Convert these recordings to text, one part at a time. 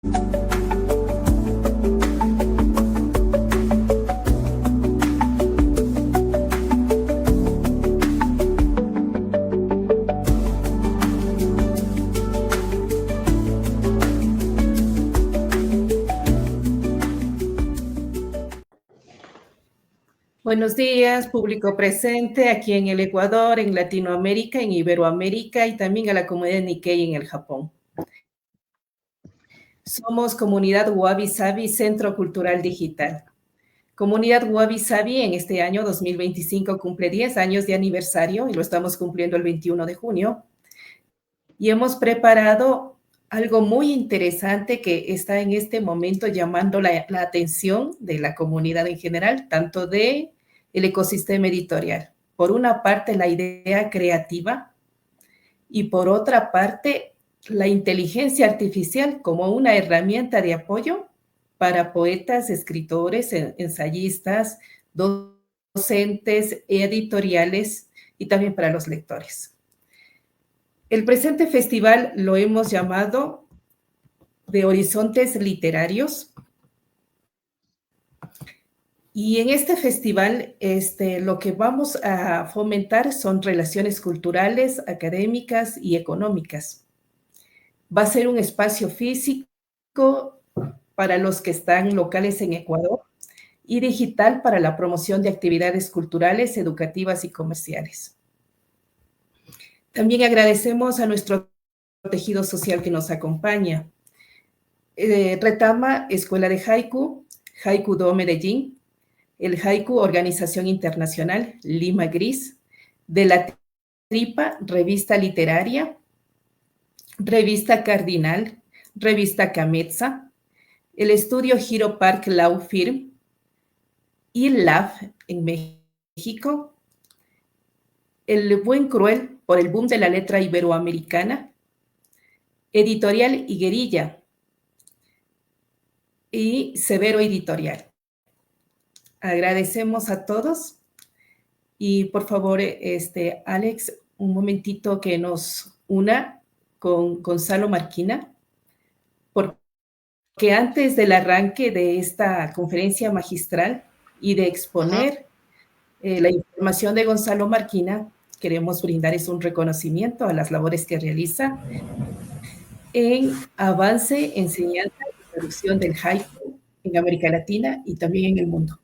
Buenos días, público presente aquí en el Ecuador, en Latinoamérica, en Iberoamérica y también a la comunidad Nikkei en el Japón. Somos Comunidad Wabi Sabi, Centro Cultural Digital. Comunidad Wabi Sabi en este año 2025 cumple 10 años de aniversario y lo estamos cumpliendo el 21 de junio. Y hemos preparado algo muy interesante que está en este momento llamando la atención de la comunidad en general, tanto de el ecosistema editorial. Por una parte, la idea creativa y por otra parte, la inteligencia artificial como una herramienta de apoyo para poetas, escritores, ensayistas, docentes, editoriales y también para los lectores. El presente festival lo hemos llamado de Horizontes Literarios. Y en este festival lo que vamos a fomentar son relaciones culturales, académicas y económicas. Va a ser un espacio físico para los que están locales en Ecuador y digital para la promoción de actividades culturales, educativas y comerciales. También agradecemos a nuestro tejido social que nos acompaña. Retama, Escuela de Haiku, Haiku Do Medellín, el Haiku, Organización Internacional, Lima Gris, de la Tripa, Revista Literaria, Revista Cardinal, Revista Cametza, el Estudio Hero Park Law Firm, ILAF en México, El Buen Cruel por el boom de la letra iberoamericana, Editorial Higuerilla y Severo Editorial. Agradecemos a todos y por favor, Alex, un momentito que nos una con Gonzalo Marquina, porque antes del arranque de esta conferencia magistral y de exponer la información de Gonzalo Marquina, queremos brindarles un reconocimiento a las labores que realiza en avance, enseñanza y traducción del haiku en América Latina y también en el mundo.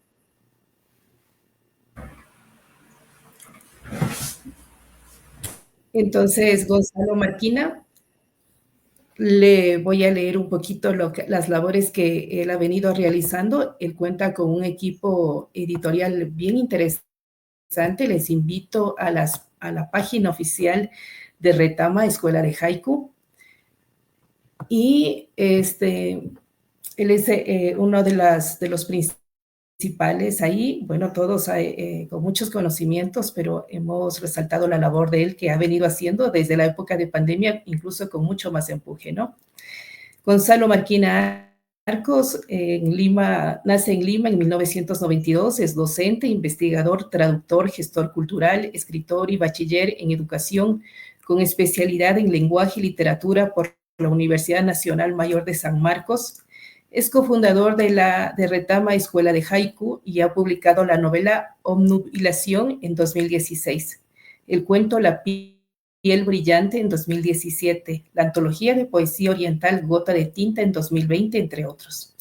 Entonces, Gonzalo Marquina, le voy a leer un poquito las labores que él ha venido realizando. Él cuenta con un equipo editorial bien interesante. Les invito a la página oficial de Retama, Escuela de Haiku. Y él es uno de los principales ahí, bueno, todos con muchos conocimientos, pero hemos resaltado la labor de él que ha venido haciendo desde la época de pandemia, incluso con mucho más empuje, ¿no? Gonzalo Marquina Arcos, nace en Lima en 1992, es docente, investigador, traductor, gestor cultural, escritor y bachiller en educación, con especialidad en lenguaje y literatura por la Universidad Nacional Mayor de San Marcos. Es cofundador de Retama Escuela de Haiku y ha publicado la novela Obnubilación en 2016, el cuento La Piel Brillante en 2017, la antología de poesía oriental Gota de Tinta en 2020, entre otros.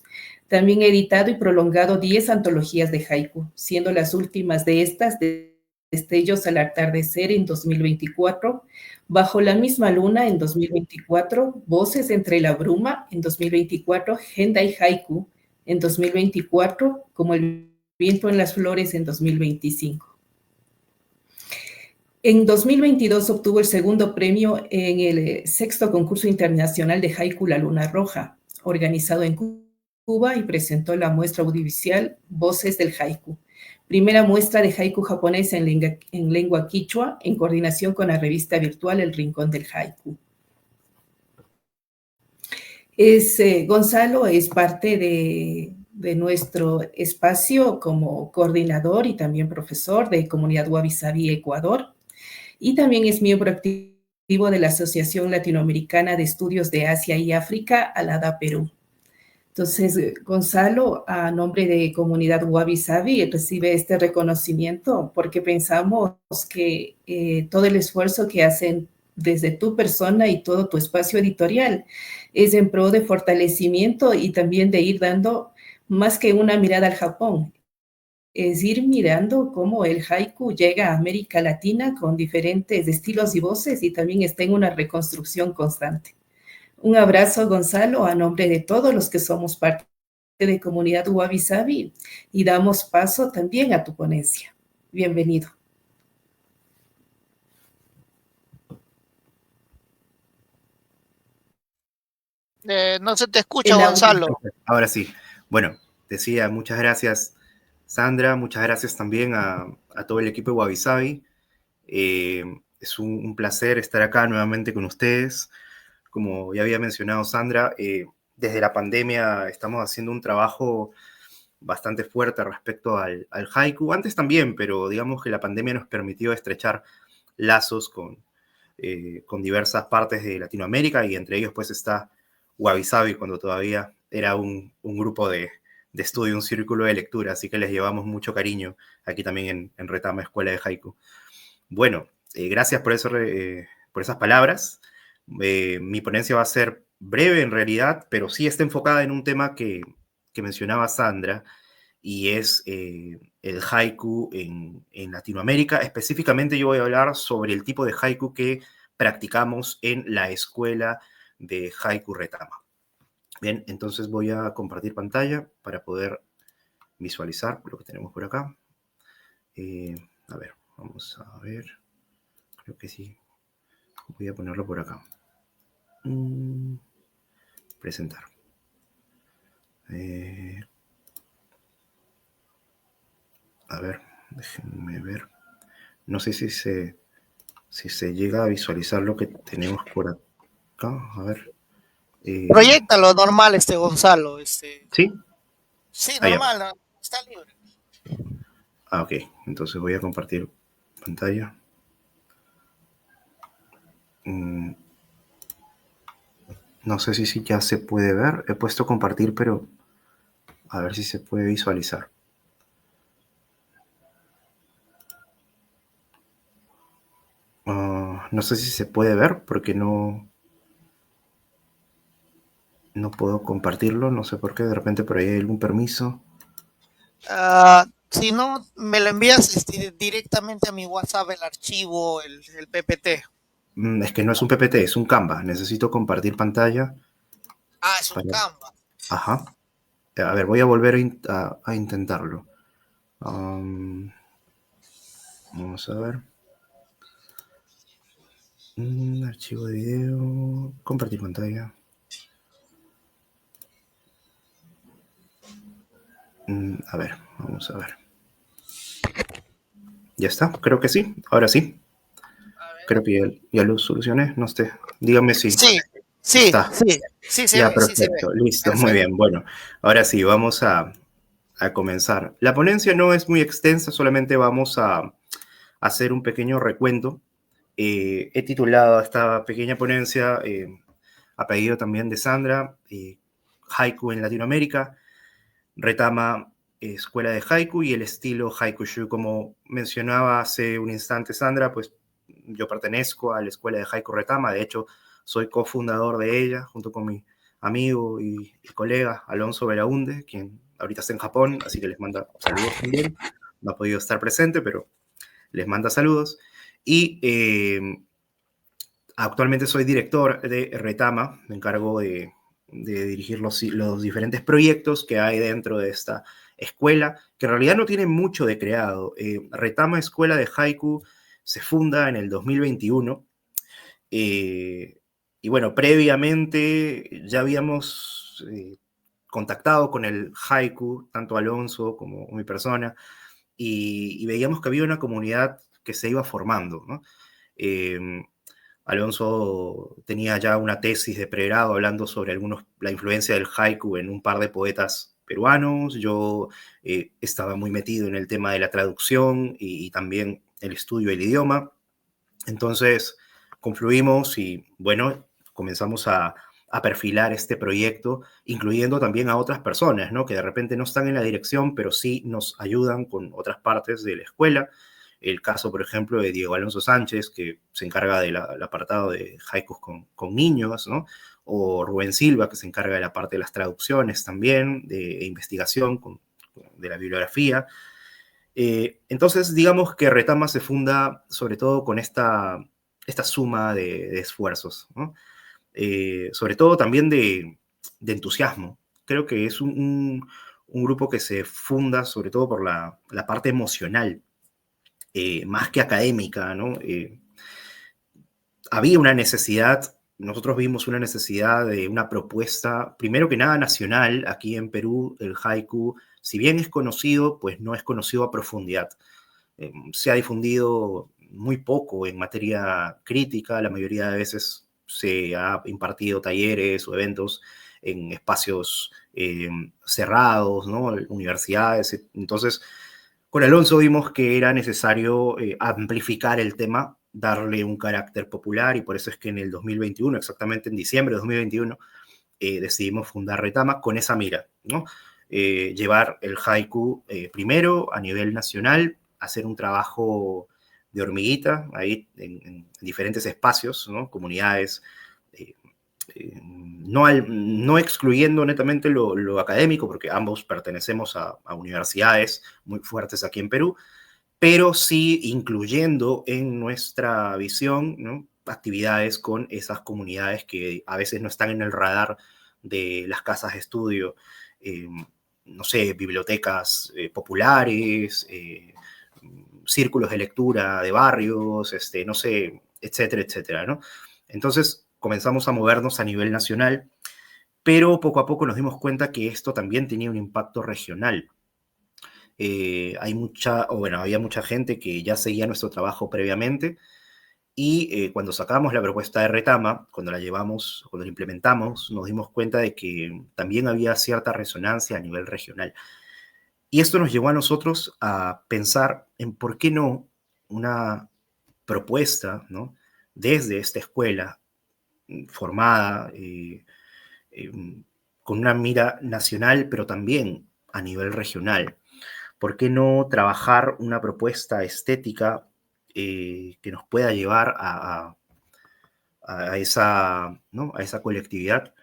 También ha editado y prolongado 10 antologías de haiku, siendo las últimas de estas Destellos al atardecer en 2024, Bajo la misma luna en 2024, Voces entre la bruma en 2024, Gendai Haiku en 2024, Como el viento en las flores en 2025. En 2022 obtuvo el segundo premio en el sexto concurso internacional de haiku La Luna Roja, organizado en Cuba, y presentó la muestra audiovisual Voces del Haiku, primera muestra de haiku japonés en lengua quichua, en coordinación con la revista virtual El Rincón del Haiku. Gonzalo es parte de nuestro espacio como coordinador y también profesor de Comunidad Wabi Sabi Ecuador, y también es miembro activo de la Asociación Latinoamericana de Estudios de Asia y África, ALADA Perú. Entonces, Gonzalo, a nombre de Comunidad Wabi Sabi, recibe este reconocimiento porque pensamos que todo el esfuerzo que hacen desde tu persona y todo tu espacio editorial es en pro de fortalecimiento y también de ir dando más que una mirada al Japón, es ir mirando cómo el haiku llega a América Latina con diferentes estilos y voces y también está en una reconstrucción constante. Un abrazo, Gonzalo, a nombre de todos los que somos parte de Comunidad Wabi Sabi y damos paso también a tu ponencia. Bienvenido. No se te escucha, El audio. Gonzalo. Ahora sí. Bueno, decía, muchas gracias, Sandra. Muchas gracias también a todo el equipo de Wabi Sabi. Es un placer estar acá nuevamente con ustedes. Como ya había mencionado Sandra, desde la pandemia estamos haciendo un trabajo bastante fuerte respecto al haiku. Antes también, pero digamos que la pandemia nos permitió estrechar lazos con diversas partes de Latinoamérica y entre ellos pues está Wabi Sabi, cuando todavía era un grupo de estudio, un círculo de lectura, así que les llevamos mucho cariño aquí también en Retama Escuela de Haiku. Bueno, gracias por esas palabras. Mi ponencia va a ser breve en realidad, pero sí está enfocada en un tema que mencionaba Sandra, y es el haiku en Latinoamérica. Específicamente yo voy a hablar sobre el tipo de haiku que practicamos en la escuela de Haiku Retama. Bien, entonces voy a compartir pantalla para poder visualizar lo que tenemos por acá. A ver, vamos a ver. Creo que sí. Voy a ponerlo por acá. Presentar. A ver, déjenme ver. No sé si se llega a visualizar lo que tenemos por acá. A ver. Proyectalo normal, Gonzalo. ¿Sí? Sí, Ah, ya. normal, ¿no? Está libre. Ok, entonces voy a compartir pantalla. No sé si ya se puede ver. He puesto compartir, pero a ver si se puede visualizar. No sé si se puede ver porque no puedo compartirlo. No sé por qué. De repente por ahí hay algún permiso. Si no, me lo envías directamente a mi WhatsApp, el archivo, el PPT. Es que no es un PPT, es un Canva. Necesito compartir pantalla. Es un Canva. Ajá. A ver, voy a volver a intentarlo. Vamos a ver. Archivo de video. Compartir pantalla. A ver, vamos a ver. ¿Ya está? Creo que sí. Ahora sí. Creo que ya lo solucioné. No sé. Dígame si está. Sí, Ya, sí se perfecto. ve. Listo, Perfecto. muy bien. Bueno, ahora sí, vamos a comenzar. La ponencia no es muy extensa, solamente vamos a hacer un pequeño recuento. He titulado esta pequeña ponencia, a pedido también de Sandra, Haiku en Latinoamérica, Retama Escuela de Haiku y el estilo Haikushu. Como mencionaba hace un instante Sandra, pues yo pertenezco a la Escuela de Haiku Retama, de hecho soy cofundador de ella, junto con mi amigo y colega Alonso Belaunde, quien ahorita está en Japón, así que les manda saludos también. No ha podido estar presente, pero les manda saludos. Y actualmente soy director de Retama, me encargo de dirigir los diferentes proyectos que hay dentro de esta escuela, que en realidad no tiene mucho de creado. Retama Escuela de Haiku se funda en el 2021. Y bueno, previamente ya habíamos contactado con el haiku, tanto Alonso como mi persona, y veíamos que había una comunidad que se iba formando, ¿no? Alonso tenía ya una tesis de pregrado hablando sobre la influencia del haiku en un par de poetas peruanos. Yo estaba muy metido en el tema de la traducción y también el estudio del idioma. Entonces confluimos y bueno, comenzamos a a perfilar este proyecto, incluyendo también a otras personas, ¿no? Que de repente no están en la dirección, pero sí nos ayudan con otras partes de la escuela. El caso, por ejemplo, de Diego Alonso Sánchez, que se encarga del apartado de haikus con niños, ¿no? O Rubén Silva, que se encarga de la parte de las traducciones también, de investigación de la bibliografía. Entonces, digamos que Retama se funda sobre todo con esta suma de esfuerzos, ¿no? Sobre todo también de entusiasmo. Creo que es un grupo que se funda sobre todo por la parte emocional, más que académica, ¿no? Había una necesidad, nosotros vimos una necesidad de una propuesta, primero que nada nacional. Aquí en Perú el haiku, si bien es conocido, pues no es conocido a profundidad. Se ha difundido muy poco en materia crítica, la mayoría de veces se ha impartido talleres o eventos en espacios cerrados, ¿no? Universidades. Entonces, con Alonso vimos que era necesario amplificar el tema, darle un carácter popular, y por eso es que en el 2021, exactamente en diciembre de 2021, decidimos fundar Retama con esa mira, ¿no? Llevar el haiku primero a nivel nacional, hacer un trabajo de hormiguita ahí en diferentes espacios, ¿no? Comunidades, no excluyendo netamente lo académico, porque ambos pertenecemos a universidades muy fuertes aquí en Perú, pero sí incluyendo en nuestra visión, ¿no? Actividades con esas comunidades que a veces no están en el radar de las casas de estudio, no sé, bibliotecas populares, círculos de lectura de barrios, no sé, etcétera, etcétera, ¿no? Entonces comenzamos a movernos a nivel nacional, pero poco a poco nos dimos cuenta que esto también tenía un impacto regional. Había mucha gente que ya seguía nuestro trabajo previamente, y cuando sacamos la propuesta de Retama, cuando la implementamos, nos dimos cuenta de que también había cierta resonancia a nivel regional. Y esto nos llevó a nosotros a pensar en por qué no una propuesta, ¿no? Desde esta escuela formada eh, con una mira nacional, pero también a nivel regional. ¿Por qué no trabajar una propuesta estética que nos pueda llevar a esa colectividad?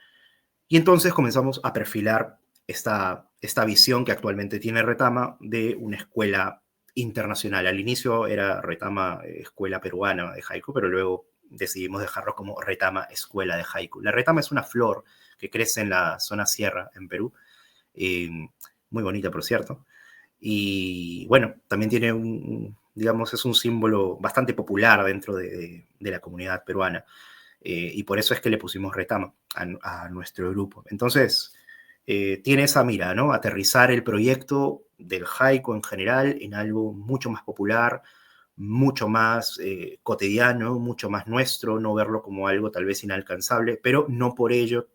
Y entonces comenzamos a perfilar esta visión que actualmente tiene Retama de una escuela internacional. Al inicio era Retama Escuela Peruana de Haiku, pero luego decidimos dejarlo como Retama Escuela de Haiku. La retama es una flor que crece en la zona sierra en Perú, muy bonita por cierto, y bueno, también tiene digamos, es un símbolo bastante popular dentro de la comunidad peruana. Y por eso es que le pusimos Retama a nuestro grupo. Entonces, tiene esa mira, ¿no? Aterrizar el proyecto del haiku en general en algo mucho más popular, mucho más cotidiano, mucho más nuestro, no verlo como algo tal vez inalcanzable, pero no por ello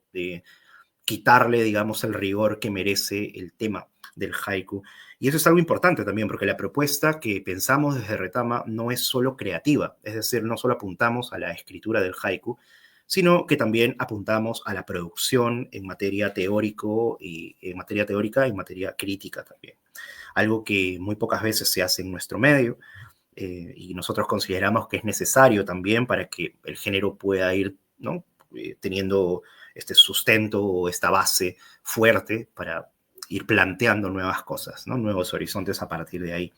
quitarle, digamos, el rigor que merece el tema del haiku. Y eso es algo importante también, porque la propuesta que pensamos desde Retama no es solo creativa, es decir, no solo apuntamos a la escritura del haiku, sino que también apuntamos a la producción en materia teórica y en materia crítica también. Algo que muy pocas veces se hace en nuestro medio, y nosotros consideramos que es necesario también para que el género pueda ir, ¿no? Teniendo este sustento o esta base fuerte para ir planteando nuevas cosas, ¿no? Nuevos horizontes a partir de ahí.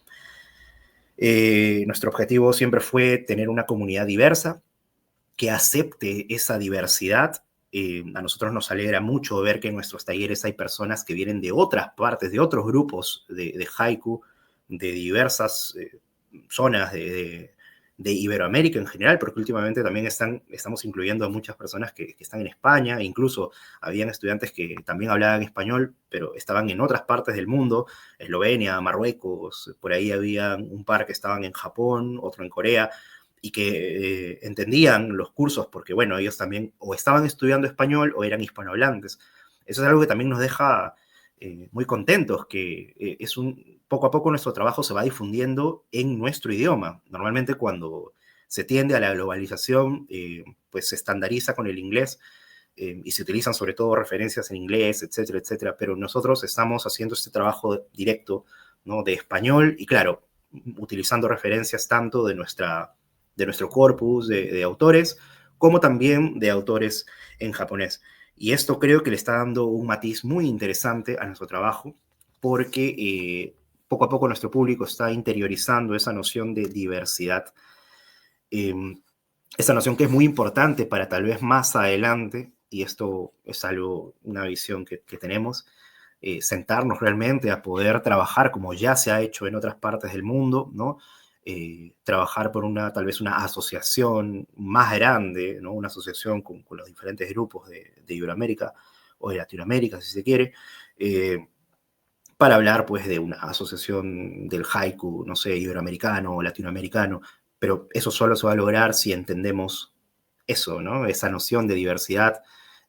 Nuestro objetivo siempre fue tener una comunidad diversa que acepte esa diversidad. A nosotros nos alegra mucho ver que en nuestros talleres hay personas que vienen de otras partes, de otros grupos de haiku, de diversas zonas de Iberoamérica en general, porque últimamente también estamos incluyendo a muchas personas que están en España. Incluso habían estudiantes que también hablaban español, pero estaban en otras partes del mundo, Eslovenia, Marruecos, por ahí había un par que estaban en Japón, otro en Corea, y que entendían los cursos porque, bueno, ellos también o estaban estudiando español o eran hispanohablantes. Eso es algo que también nos deja muy contentos, que poco a poco nuestro trabajo se va difundiendo en nuestro idioma. Normalmente cuando se tiende a la globalización, pues se estandariza con el inglés, y se utilizan sobre todo referencias en inglés, etcétera, etcétera, pero nosotros estamos haciendo este trabajo directo, ¿no? De español y claro, utilizando referencias tanto de nuestro corpus de autores, como también de autores en japonés. Y esto creo que le está dando un matiz muy interesante a nuestro trabajo, porque poco a poco nuestro público está interiorizando esa noción de diversidad, eh, esa noción que es muy importante para tal vez más adelante, y esto es algo, una visión que tenemos, sentarnos realmente a poder trabajar como ya se ha hecho en otras partes del mundo, ¿no? Trabajar por tal vez una asociación más grande, ¿no? Una asociación con los diferentes grupos de Iberoamérica o de Latinoamérica, si se quiere, para hablar pues de una asociación del haiku, no sé, iberoamericano o latinoamericano, pero eso solo se va a lograr si entendemos eso, ¿no? Esa noción de diversidad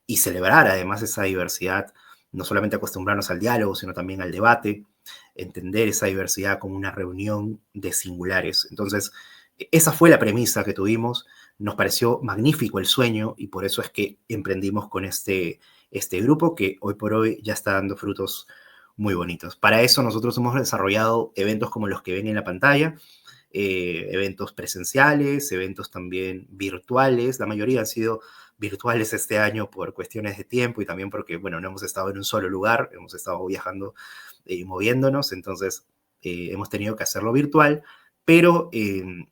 y celebrar además esa diversidad, no solamente acostumbrarnos al diálogo, sino también al debate, entender esa diversidad como una reunión de singulares. Entonces, esa fue la premisa que tuvimos, nos pareció magnífico el sueño y por eso es que emprendimos con este grupo que hoy por hoy ya está dando frutos muy bonitos. Para eso nosotros hemos desarrollado eventos como los que ven en la pantalla, eventos presenciales, eventos también virtuales. La mayoría han sido virtuales este año por cuestiones de tiempo y también porque, bueno, no hemos estado en un solo lugar, hemos estado viajando y moviéndonos, entonces hemos tenido que hacerlo virtual, pero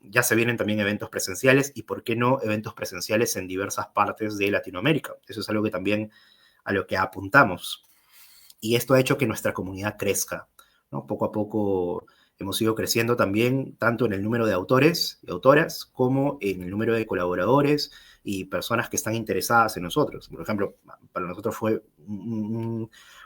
ya se vienen también eventos presenciales y, ¿por qué no, eventos presenciales en diversas partes de Latinoamérica? Eso es algo que también a lo que apuntamos. Y esto ha hecho que nuestra comunidad crezca, ¿no? Poco a poco hemos ido creciendo también, tanto en el número de autores y autoras, como en el número de colaboradores y personas que están interesadas en nosotros. Por ejemplo, para nosotros fue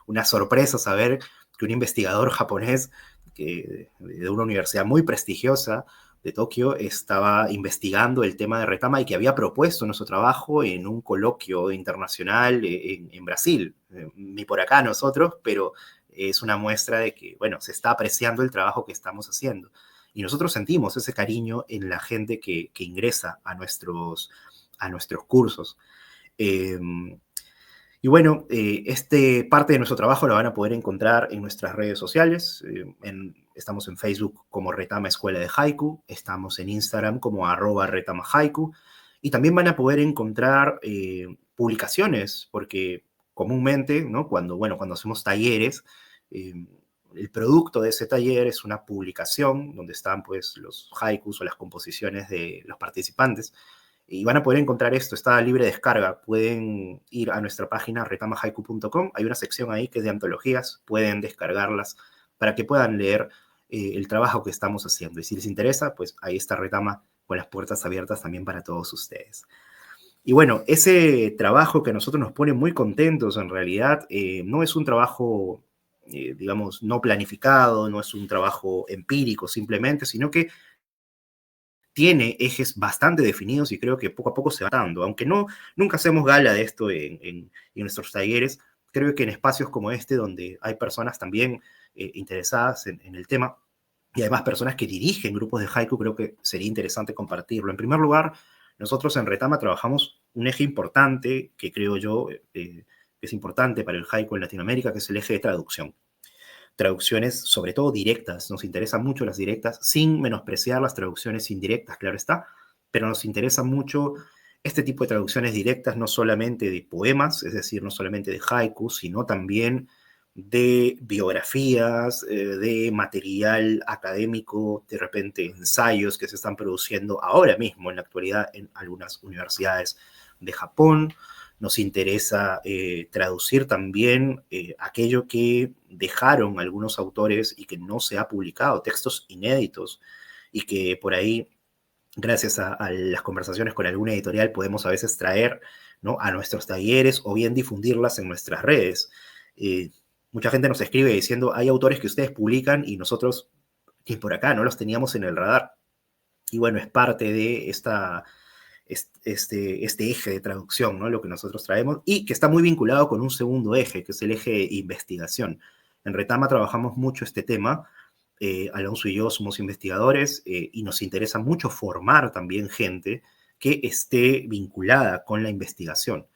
una sorpresa saber que un investigador japonés de una universidad muy prestigiosa de Tokio estaba investigando el tema de Retama y que había propuesto nuestro trabajo en un coloquio internacional en Brasil. Ni por acá nosotros, pero es una muestra de que, bueno, se está apreciando el trabajo que estamos haciendo. Y nosotros sentimos ese cariño en la gente que ingresa a nuestros cursos. Y bueno, parte de nuestro trabajo lo van a poder encontrar en nuestras redes sociales. Estamos en Facebook como Retama Escuela de Haiku, estamos en Instagram como @RetamaHaiku, y también van a poder encontrar publicaciones, porque comúnmente, ¿no? Cuando hacemos talleres, el producto de ese taller es una publicación donde están pues los haikus o las composiciones de los participantes. Y van a poder encontrar esto, está libre de descarga. Pueden ir a nuestra página retamahaiku.com, hay una sección ahí que es de antologías, pueden descargarlas para que puedan leer el trabajo que estamos haciendo. Y si les interesa, pues ahí está Retama con las puertas abiertas también para todos ustedes. Y bueno, ese trabajo que a nosotros nos pone muy contentos en realidad no es un trabajo, digamos, no planificado, no es un trabajo empírico simplemente, sino que tiene ejes bastante definidos y creo que poco a poco se va dando. Aunque nunca hacemos gala de esto en nuestros talleres, creo que en espacios como este, donde hay personas también interesadas en el tema, y además personas que dirigen grupos de haiku, creo que sería interesante compartirlo. En primer lugar, nosotros en Retama trabajamos un eje importante, que creo yo que es importante para el haiku en Latinoamérica, que es el eje de traducción. Traducciones, sobre todo directas, nos interesan mucho las directas, sin menospreciar las traducciones indirectas, claro está, pero nos interesa mucho este tipo de traducciones directas, no solamente de poemas, es decir, no solamente de haikus, sino también de biografías, de material académico, de repente ensayos que se están produciendo ahora mismo en la actualidad en algunas universidades de Japón. Nos interesa traducir también aquello que dejaron algunos autores y que no se ha publicado, textos inéditos, y que por ahí, gracias a las conversaciones con alguna editorial, podemos a veces traer, ¿no?, a nuestros talleres o bien difundirlas en nuestras redes. Mucha gente nos escribe diciendo, hay autores que ustedes publican y nosotros, que por acá no los teníamos en el radar. Y bueno, es parte de este eje de traducción, ¿no?, lo que nosotros traemos, y que está muy vinculado con un segundo eje, que es el eje de investigación. En Retama trabajamos mucho este tema. Alonso y yo somos investigadores y nos interesa mucho formar también gente que esté vinculada con la investigación.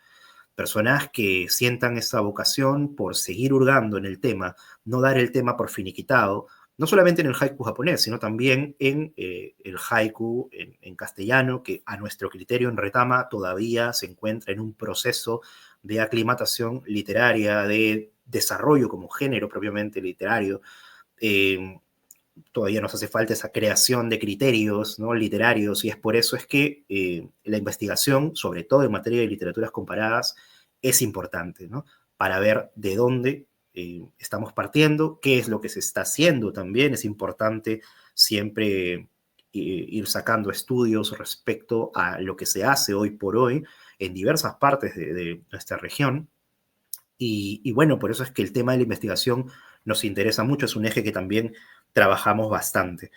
personas que sientan esa vocación por seguir hurgando en el tema, no dar el tema por finiquitado, no solamente en el haiku japonés, sino también en el haiku en castellano, que a nuestro criterio en Retama todavía se encuentra en un proceso de aclimatación literaria, de desarrollo como género propiamente literario. Todavía nos hace falta esa creación de criterios, ¿no?, literarios, y es por eso es que la investigación, sobre todo en materia de literaturas comparadas, es importante, ¿no?, para ver de dónde estamos partiendo, qué es lo que se está haciendo también. Es importante siempre ir sacando estudios respecto a lo que se hace hoy por hoy en diversas partes de nuestra región. Y bueno, por eso es que el tema de la investigación nos interesa mucho, es un eje que también trabajamos bastante.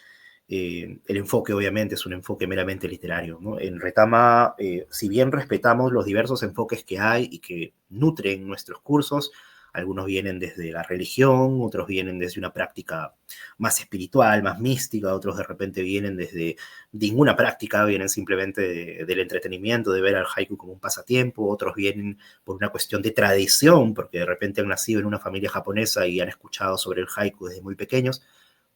El enfoque, obviamente, es un enfoque meramente literario, ¿no? En Retama, si bien respetamos los diversos enfoques que hay y que nutren nuestros cursos, algunos vienen desde la religión, otros vienen desde una práctica más espiritual, más mística, otros de repente vienen desde ninguna práctica, vienen simplemente del entretenimiento, de ver al haiku como un pasatiempo, otros vienen por una cuestión de tradición, porque de repente han nacido en una familia japonesa y han escuchado sobre el haiku desde muy pequeños.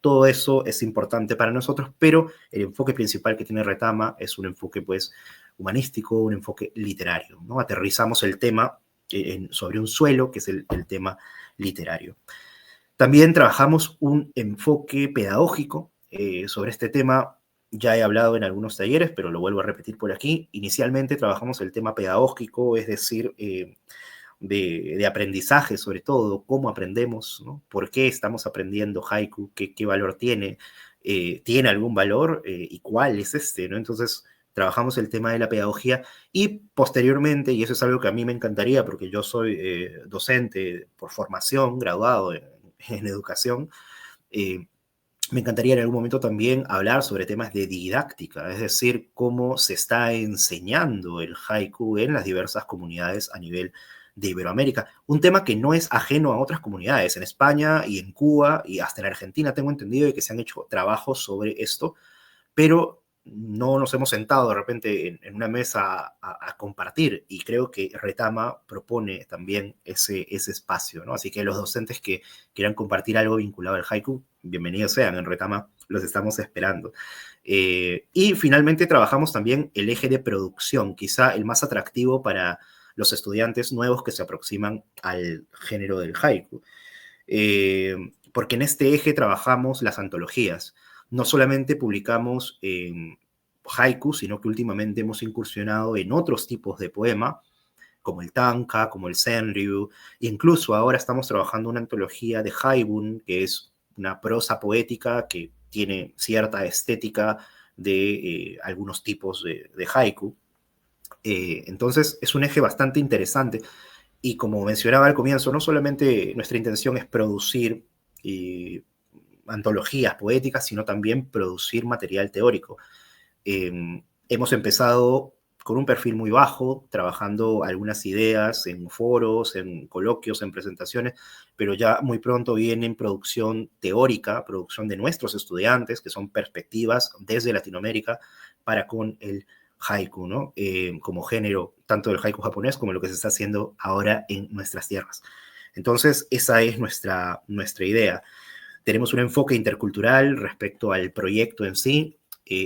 Todo eso es importante para nosotros, pero el enfoque principal que tiene Retama es un enfoque, pues, humanístico, un enfoque literario, ¿no? Aterrizamos el tema sobre un suelo, que es el tema literario. También trabajamos un enfoque pedagógico sobre este tema. Ya he hablado en algunos talleres, pero lo vuelvo a repetir por aquí. Inicialmente trabajamos el tema pedagógico, es decir, de aprendizaje, sobre todo, cómo aprendemos, ¿no? ¿Por qué estamos aprendiendo haiku? ¿Qué valor tiene? ¿Tiene algún valor? ¿Y cuál es este, no? Entonces, trabajamos el tema de la pedagogía y posteriormente, y eso es algo que a mí me encantaría porque yo soy docente por formación, graduado en educación, me encantaría en algún momento también hablar sobre temas de didáctica, es decir, cómo se está enseñando el haiku en las diversas comunidades a nivel de Iberoamérica. Un tema que no es ajeno a otras comunidades. En España y en Cuba y hasta en Argentina tengo entendido de que se han hecho trabajos sobre esto, pero no nos hemos sentado de repente en una mesa a compartir, y creo que Retama propone también ese espacio, ¿no? Así que los docentes que quieran compartir algo vinculado al haiku, bienvenidos sean. En Retama los estamos esperando. Y finalmente trabajamos también el eje de producción, quizá el más atractivo para los estudiantes nuevos que se aproximan al género del haiku. Porque en este eje trabajamos las antologías. No solamente publicamos haiku, sino que últimamente hemos incursionado en otros tipos de poema, como el tanka, como el senryu, e incluso ahora estamos trabajando una antología de haibun, que es una prosa poética que tiene cierta estética de algunos tipos de haiku. Entonces es un eje bastante interesante, y como mencionaba al comienzo, no solamente nuestra intención es producir antologías poéticas, sino también producir material teórico. Hemos empezado con un perfil muy bajo, trabajando algunas ideas en foros, en coloquios, en presentaciones, pero ya muy pronto viene producción teórica, producción de nuestros estudiantes, que son perspectivas desde Latinoamérica para con el haiku, ¿no? Como género, tanto del haiku japonés como lo que se está haciendo ahora en nuestras tierras. Entonces, esa es nuestra idea. Tenemos un enfoque intercultural respecto al proyecto en sí,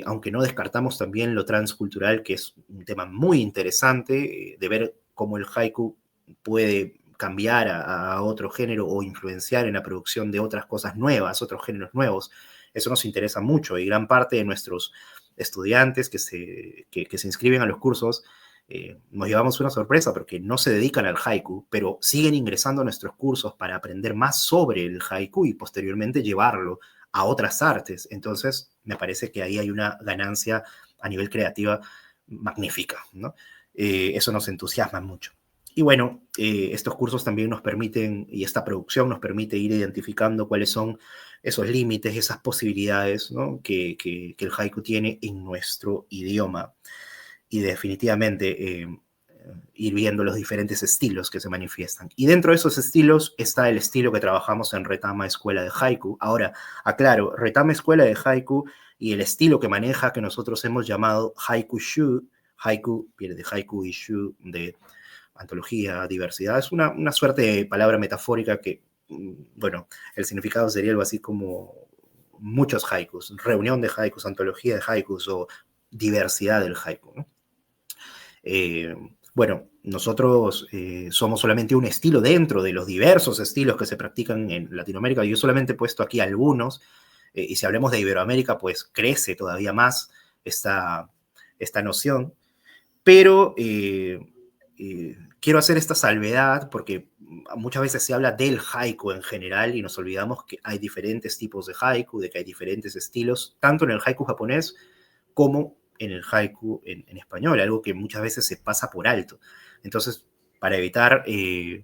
aunque no descartamos también lo transcultural, que es un tema muy interesante, de ver cómo el haiku puede cambiar a otro género o influenciar en la producción de otras cosas nuevas, otros géneros nuevos. Eso nos interesa mucho, y gran parte de nuestros estudiantes que se inscriben a los cursos, nos llevamos una sorpresa porque no se dedican al haiku, pero siguen ingresando a nuestros cursos para aprender más sobre el haiku y posteriormente llevarlo a otras artes. Entonces, me parece que ahí hay una ganancia a nivel creativa magnífica, ¿no? Eso nos entusiasma mucho. Y bueno, estos cursos también nos permiten, y esta producción nos permite ir identificando cuáles son esos límites, esas posibilidades, ¿no?, que el haiku tiene en nuestro idioma. Y definitivamente ir viendo los diferentes estilos que se manifiestan. Y dentro de esos estilos está el estilo que trabajamos en Retama Escuela de Haiku. Ahora, aclaro, Retama Escuela de Haiku y el estilo que maneja, que nosotros hemos llamado Haiku Shu, Haiku viene de Haiku y Shu de antología, diversidad, es una suerte de palabra metafórica que, bueno, el significado sería algo así como muchos haikus, reunión de haikus, antología de haikus o diversidad del haiku, ¿no? Bueno, nosotros somos solamente un estilo dentro de los diversos estilos que se practican en Latinoamérica. Yo solamente he puesto aquí algunos, y si hablemos de Iberoamérica, pues crece todavía más esta noción. Pero quiero hacer esta salvedad porque muchas veces se habla del haiku en general y nos olvidamos que hay diferentes tipos de haiku, de que hay diferentes estilos, tanto en el haiku japonés como en el haiku en español, algo que muchas veces se pasa por alto. Entonces, para evitar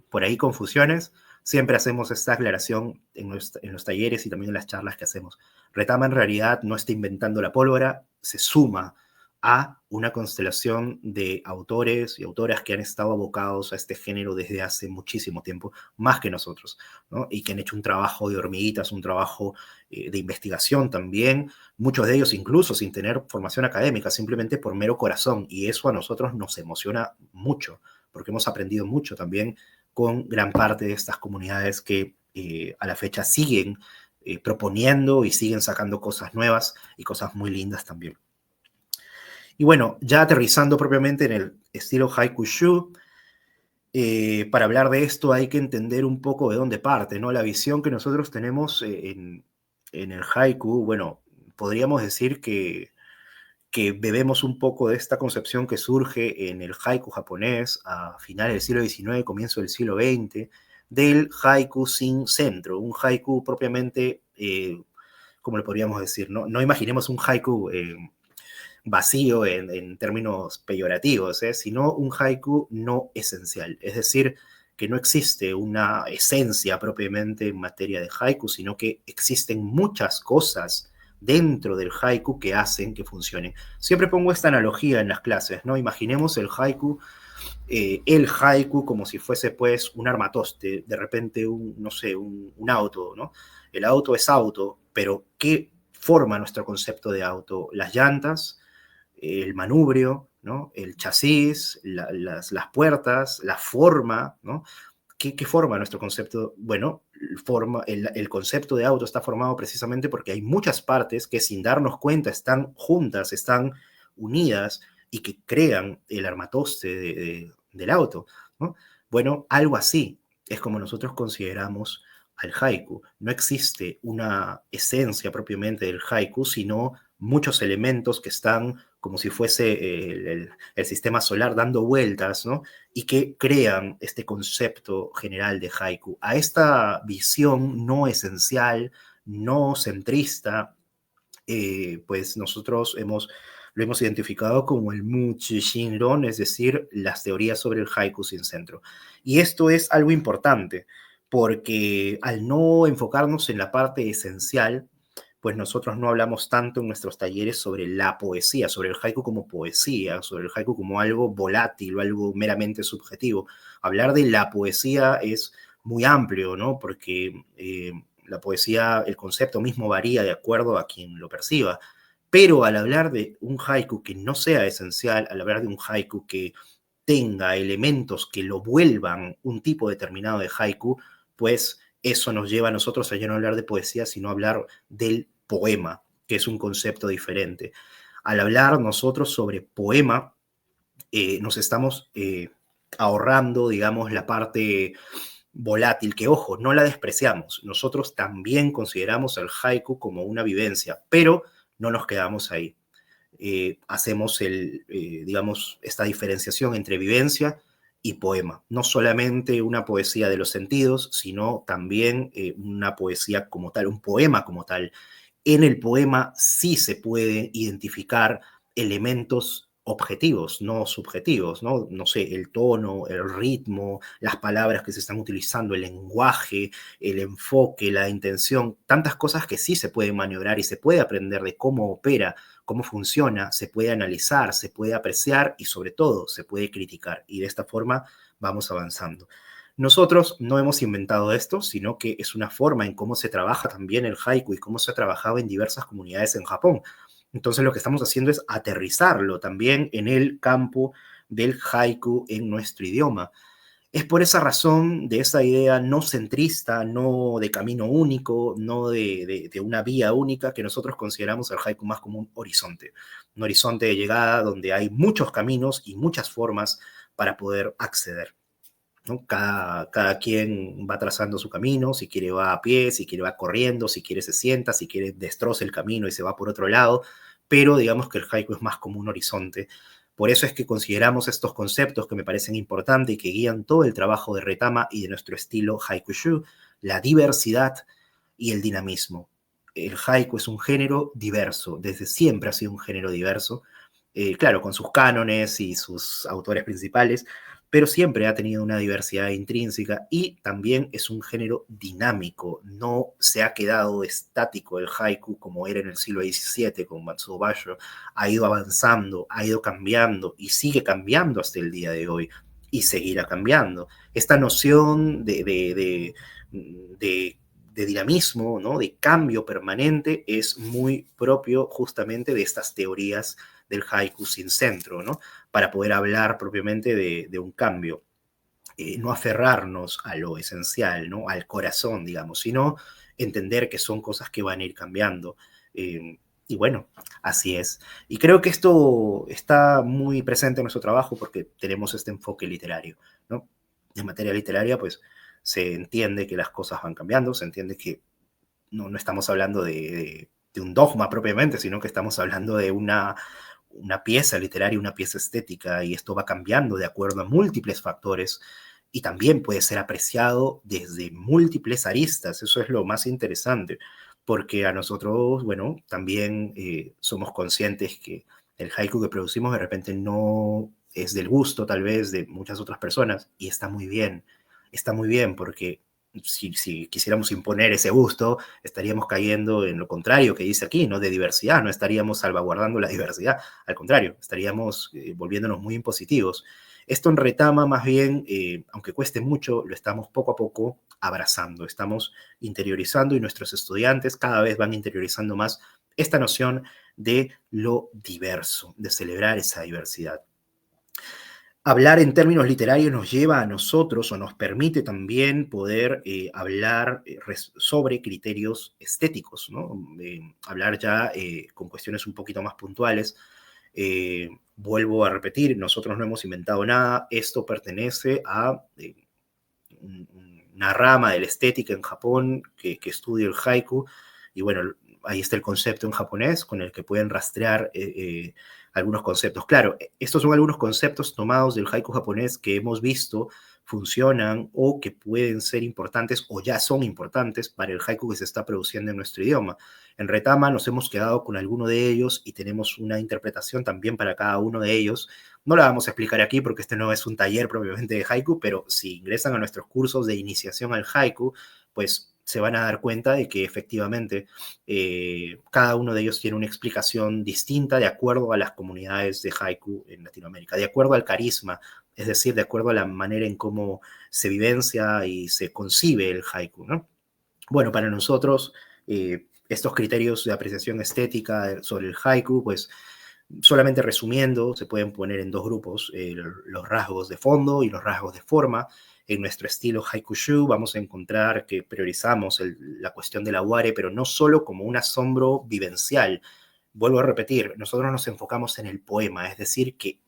por ahí confusiones, siempre hacemos esta aclaración en los talleres y también en las charlas que hacemos. Retama en realidad no está inventando la pólvora, se suma a una constelación de autores y autoras que han estado abocados a este género desde hace muchísimo tiempo, más que nosotros, ¿no? Y que han hecho un trabajo de hormiguitas, un trabajo de investigación también, muchos de ellos incluso sin tener formación académica, simplemente por mero corazón, y eso a nosotros nos emociona mucho, porque hemos aprendido mucho también con gran parte de estas comunidades que a la fecha siguen proponiendo y siguen sacando cosas nuevas y cosas muy lindas también. Y bueno, ya aterrizando propiamente en el estilo haiku-shu, para hablar de esto hay que entender un poco de dónde parte, ¿no? La visión que nosotros tenemos en el haiku, bueno, podríamos decir que bebemos un poco de esta concepción que surge en el haiku japonés a finales del siglo XIX, comienzo del siglo XX, del haiku sin centro, un haiku propiamente, ¿cómo le podríamos decir? No imaginemos un haiku vacío en términos peyorativos, sino un haiku no esencial. Es decir, que no existe una esencia propiamente en materia de haiku, sino que existen muchas cosas dentro del haiku que hacen que funcione. Siempre pongo esta analogía en las clases, ¿no? Imaginemos el haiku como si fuese pues un armatoste, de repente no sé, un auto, ¿no? El auto es auto, pero ¿qué forma nuestro concepto de auto? Las llantas, el manubrio, ¿no? El chasis, las puertas, la forma, ¿no? ¿Qué forma nuestro concepto? Bueno, el concepto de auto está formado precisamente porque hay muchas partes que sin darnos cuenta están juntas, están unidas y que crean el armatoste del auto, ¿no? Bueno, algo así es como nosotros consideramos al haiku. No existe una esencia propiamente del haiku, sino muchos elementos que están como si fuese el sistema solar dando vueltas, ¿no? Y que crean este concepto general de haiku. A esta visión no esencial, no centrista, pues nosotros lo hemos identificado como el Muchi Shinron, es decir, las teorías sobre el haiku sin centro. Y esto es algo importante, porque al no enfocarnos en la parte esencial, pues nosotros no hablamos tanto en nuestros talleres sobre la poesía, sobre el haiku como poesía, sobre el haiku como algo volátil o algo meramente subjetivo. Hablar de la poesía es muy amplio, ¿no? Porque la poesía, el concepto mismo varía de acuerdo a quien lo perciba. Pero al hablar de un haiku que no sea esencial, al hablar de un haiku que tenga elementos que lo vuelvan un tipo determinado de haiku, pues eso nos lleva a nosotros a ya no hablar de poesía, sino hablar del poema, que es un concepto diferente. Al hablar nosotros sobre poema, nos estamos ahorrando, digamos, la parte volátil, que ojo, no la despreciamos. Nosotros también consideramos el haiku como una vivencia, pero no nos quedamos ahí. Hacemos digamos, esta diferenciación entre vivencia y poema. No solamente una poesía de los sentidos, sino también una poesía como tal, un poema como tal. En el poema sí se puede identificar elementos objetivos, no subjetivos, ¿no? No sé, el tono, el ritmo, las palabras que se están utilizando, el lenguaje, el enfoque, la intención, tantas cosas que sí se pueden maniobrar y se puede aprender de cómo opera, cómo funciona, se puede analizar, se puede apreciar y sobre todo se puede criticar. Y de esta forma vamos avanzando. Nosotros no hemos inventado esto, sino que es una forma en cómo se trabaja también el haiku y cómo se ha trabajado en diversas comunidades en Japón. Entonces lo que estamos haciendo es aterrizarlo también en el campo del haiku en nuestro idioma. Es por esa razón de esa idea no centrista, no de camino único, no de una vía única, que nosotros consideramos el haiku más como un horizonte de llegada donde hay muchos caminos y muchas formas para poder acceder, ¿no? Cada quien va trazando su camino, si quiere va a pie, si quiere va corriendo, si quiere se sienta, si quiere destroza el camino y se va por otro lado, pero digamos que el haiku es más como un horizonte. Por eso es que consideramos estos conceptos que me parecen importantes y que guían todo el trabajo de Retama y de nuestro estilo haiku-shu, la diversidad y el dinamismo. El haiku es un género diverso, desde siempre ha sido un género diverso, claro, con sus cánones y sus autores principales, pero siempre ha tenido una diversidad intrínseca y también es un género dinámico, no se ha quedado estático el haiku como era en el siglo XVII con Matsuo Basho, ha ido avanzando, ha ido cambiando y sigue cambiando hasta el día de hoy y seguirá cambiando. Esta noción de dinamismo, ¿no? De cambio permanente es muy propio justamente de estas teorías del haiku sin centro, ¿no? Para poder hablar propiamente de un cambio. No aferrarnos a lo esencial, ¿no? Al corazón, digamos, sino entender que son cosas que van a ir cambiando. Y bueno, así es. Y creo que esto está muy presente en nuestro trabajo porque tenemos este enfoque literario, ¿no? En materia literaria, pues se entiende que las cosas van cambiando, se entiende que no estamos hablando de un dogma propiamente, sino que estamos hablando de una pieza literaria, una pieza estética, y esto va cambiando de acuerdo a múltiples factores y también puede ser apreciado desde múltiples aristas. Eso es lo más interesante, porque a nosotros, bueno, también somos conscientes que el haiku que producimos de repente no es del gusto tal vez de muchas otras personas y está muy bien porque si quisiéramos imponer ese gusto, estaríamos cayendo en lo contrario que dice aquí, ¿no? De diversidad, no estaríamos salvaguardando la diversidad, al contrario, estaríamos volviéndonos muy impositivos. Esto en Retama, más bien, aunque cueste mucho, lo estamos poco a poco abrazando, estamos interiorizando y nuestros estudiantes cada vez van interiorizando más esta noción de lo diverso, de celebrar esa diversidad. Hablar en términos literarios nos lleva a nosotros o nos permite también poder hablar sobre criterios estéticos, ¿no? Hablar ya con cuestiones un poquito más puntuales. Vuelvo a repetir, nosotros no hemos inventado nada, esto pertenece a una rama de la estética en Japón que estudia el haiku, y bueno, ahí está el concepto en japonés con el que pueden rastrear algunos conceptos. Claro, estos son algunos conceptos tomados del haiku japonés que hemos visto funcionan o que pueden ser importantes o ya son importantes para el haiku que se está produciendo en nuestro idioma. En Retama nos hemos quedado con alguno de ellos y tenemos una interpretación también para cada uno de ellos. No la vamos a explicar aquí porque este no es un taller propiamente de haiku, pero si ingresan a nuestros cursos de iniciación al haiku, pues se van a dar cuenta de que efectivamente cada uno de ellos tiene una explicación distinta de acuerdo a las comunidades de haiku en Latinoamérica, de acuerdo al carisma, es decir, de acuerdo a la manera en cómo se vivencia y se concibe el haiku, ¿no? Bueno, para nosotros, estos criterios de apreciación estética sobre el haiku, pues solamente resumiendo, se pueden poner en dos grupos, los rasgos de fondo y los rasgos de forma. En nuestro estilo haiku-shu vamos a encontrar que priorizamos la cuestión del aware, pero no solo como un asombro vivencial. Vuelvo a repetir, nosotros nos enfocamos en el poema, es decir, que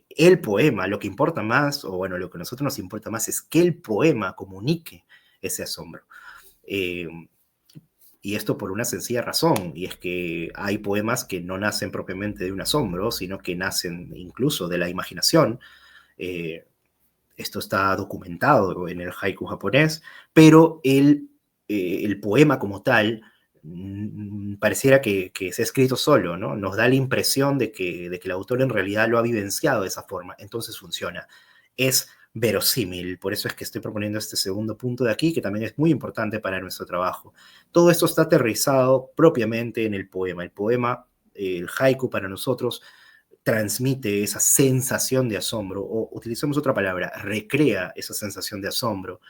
el poema, lo que importa más, o bueno, lo que a nosotros nos importa más es que el poema comunique ese asombro. Y esto por una sencilla razón, y es que hay poemas que no nacen propiamente de un asombro, sino que nacen incluso de la imaginación. Esto está documentado en el haiku japonés, pero el poema como tal pareciera que se ha escrito solo, ¿no? Nos da la impresión de que el autor en realidad lo ha vivenciado de esa forma, entonces funciona. Es verosímil, por eso es que estoy proponiendo este segundo punto de aquí, que también es muy importante para nuestro trabajo. Todo esto está aterrizado propiamente en el poema. El poema, el haiku para nosotros, transmite esa sensación de asombro, o utilizamos otra palabra, recrea esa sensación de asombro,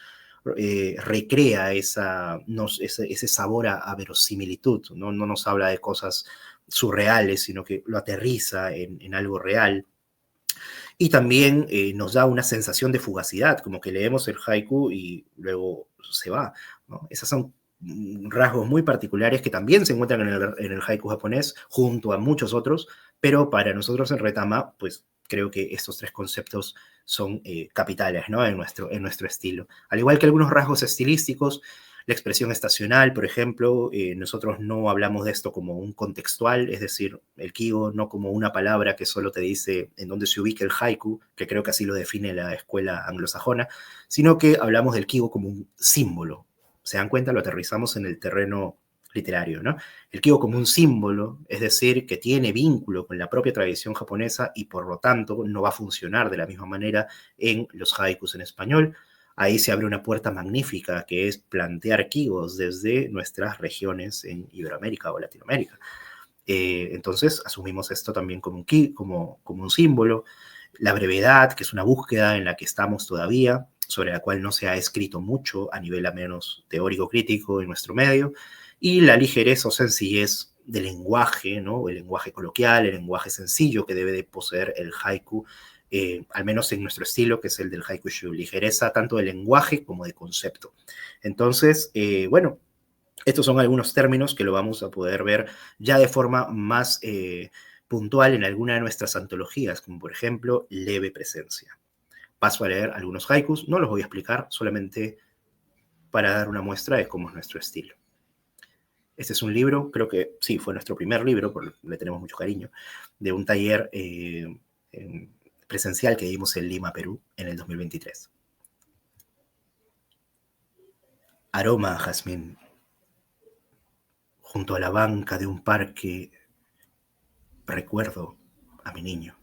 recrea ese sabor a verosimilitud, ¿no? No nos habla de cosas surreales, sino que lo aterriza en algo real. Y también nos da una sensación de fugacidad, como que leemos el haiku y luego se va, ¿no? Esas son rasgos muy particulares que también se encuentran en el haiku japonés, junto a muchos otros, pero para nosotros en Retama, pues creo que estos tres conceptos son capitales, ¿no? En nuestro estilo. Al igual que algunos rasgos estilísticos, la expresión estacional, por ejemplo, nosotros no hablamos de esto como un contextual, es decir, el kigo no como una palabra que solo te dice en dónde se ubica el haiku, que creo que así lo define la escuela anglosajona, sino que hablamos del kigo como un símbolo. ¿Se dan cuenta? Lo aterrizamos en el terreno literario, ¿no? El kigo como un símbolo, es decir, que tiene vínculo con la propia tradición japonesa y por lo tanto no va a funcionar de la misma manera en los haikus en español. Ahí se abre una puerta magnífica que es plantear kigos desde nuestras regiones en Iberoamérica o Latinoamérica. Entonces asumimos esto también como como un símbolo. La brevedad, que es una búsqueda en la que estamos todavía, sobre la cual no se ha escrito mucho a nivel al menos teórico crítico en nuestro medio, y la ligereza o sencillez del lenguaje, ¿no? El lenguaje coloquial, el lenguaje sencillo que debe de poseer el haiku, al menos en nuestro estilo, que es el del haiku-shu, ligereza tanto de lenguaje como de concepto. Entonces, bueno, estos son algunos términos que lo vamos a poder ver ya de forma más puntual en alguna de nuestras antologías, como por ejemplo Leve Presencia. Paso a leer algunos haikus, no los voy a explicar, solamente para dar una muestra de cómo es nuestro estilo. Este es un libro, creo que sí, fue nuestro primer libro, porque le tenemos mucho cariño, de un taller presencial que dimos en Lima, Perú, en el 2023. Aroma a jazmín. Junto a la banca de un parque, recuerdo a mi niño.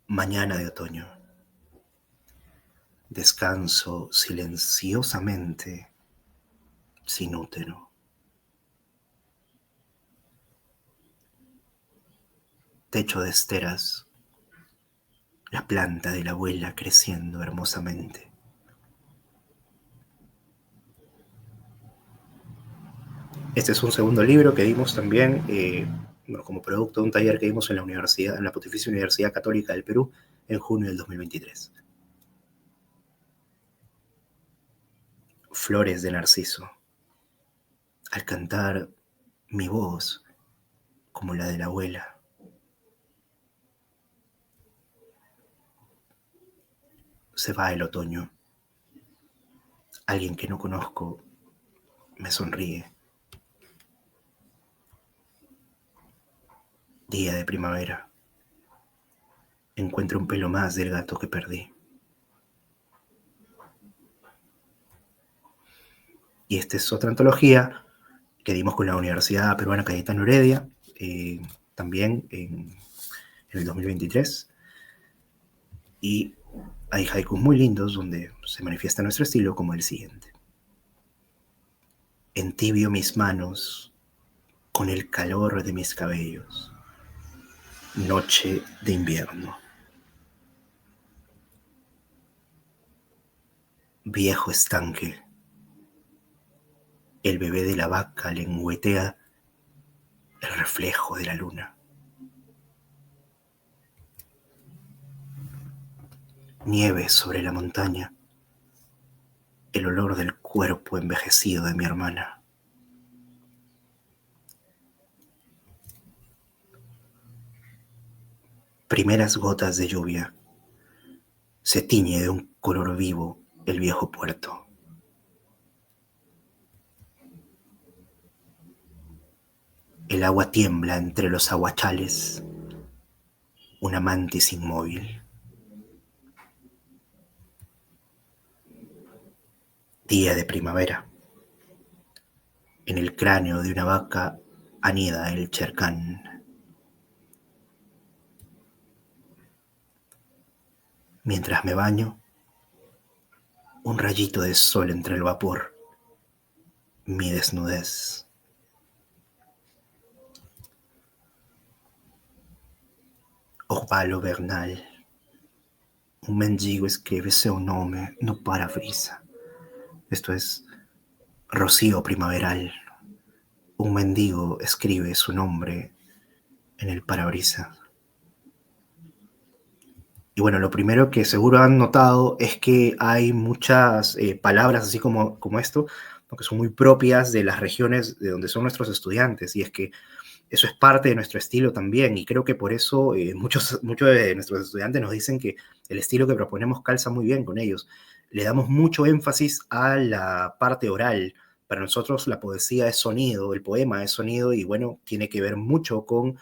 Mañana de otoño. Descanso silenciosamente, sin útero. Techo de esteras. La planta de la abuela creciendo hermosamente. Este es un segundo libro que dimos también bueno, como producto de un taller que dimos en la universidad, en la Pontificia Universidad Católica del Perú, en junio del 2023. Flores de narciso. Al cantar, mi voz, como la de la abuela. Se va el otoño. Alguien que no conozco me sonríe. Día de primavera. Encuentro un pelo más del gato que perdí. Y esta es otra antología que dimos con la Universidad Peruana Cayetano Heredia, también en el 2023. Y hay haikus muy lindos donde se manifiesta nuestro estilo, como el siguiente. Entibio mis manos con el calor de mis cabellos. Noche de invierno. Viejo estanque. El bebé de la vaca lengüetea el reflejo de la luna. Nieve sobre la montaña. El olor del cuerpo envejecido de mi hermana. Primeras gotas de lluvia. Se tiñe de un color vivo el viejo puerto. El agua tiembla entre los aguachales. Una mantis inmóvil. Día de primavera. En el cráneo de una vaca anida el chercán. Mientras me baño, un rayito de sol entre el vapor. Mi desnudez. Orvalho vernal. Un mendigo escribe seu nome no para-brisa. Esto es rocío primaveral. Un mendigo escribe su nombre en el parabrisas. Y bueno, lo primero que seguro han notado es que hay muchas palabras así como esto, ¿no? Que son muy propias de las regiones de donde son nuestros estudiantes, y es que eso es parte de nuestro estilo también, y creo que por eso muchos de nuestros estudiantes nos dicen que el estilo que proponemos calza muy bien con ellos. Le damos mucho énfasis a la parte oral. Para nosotros la poesía es sonido, el poema es sonido, y bueno, tiene que ver mucho con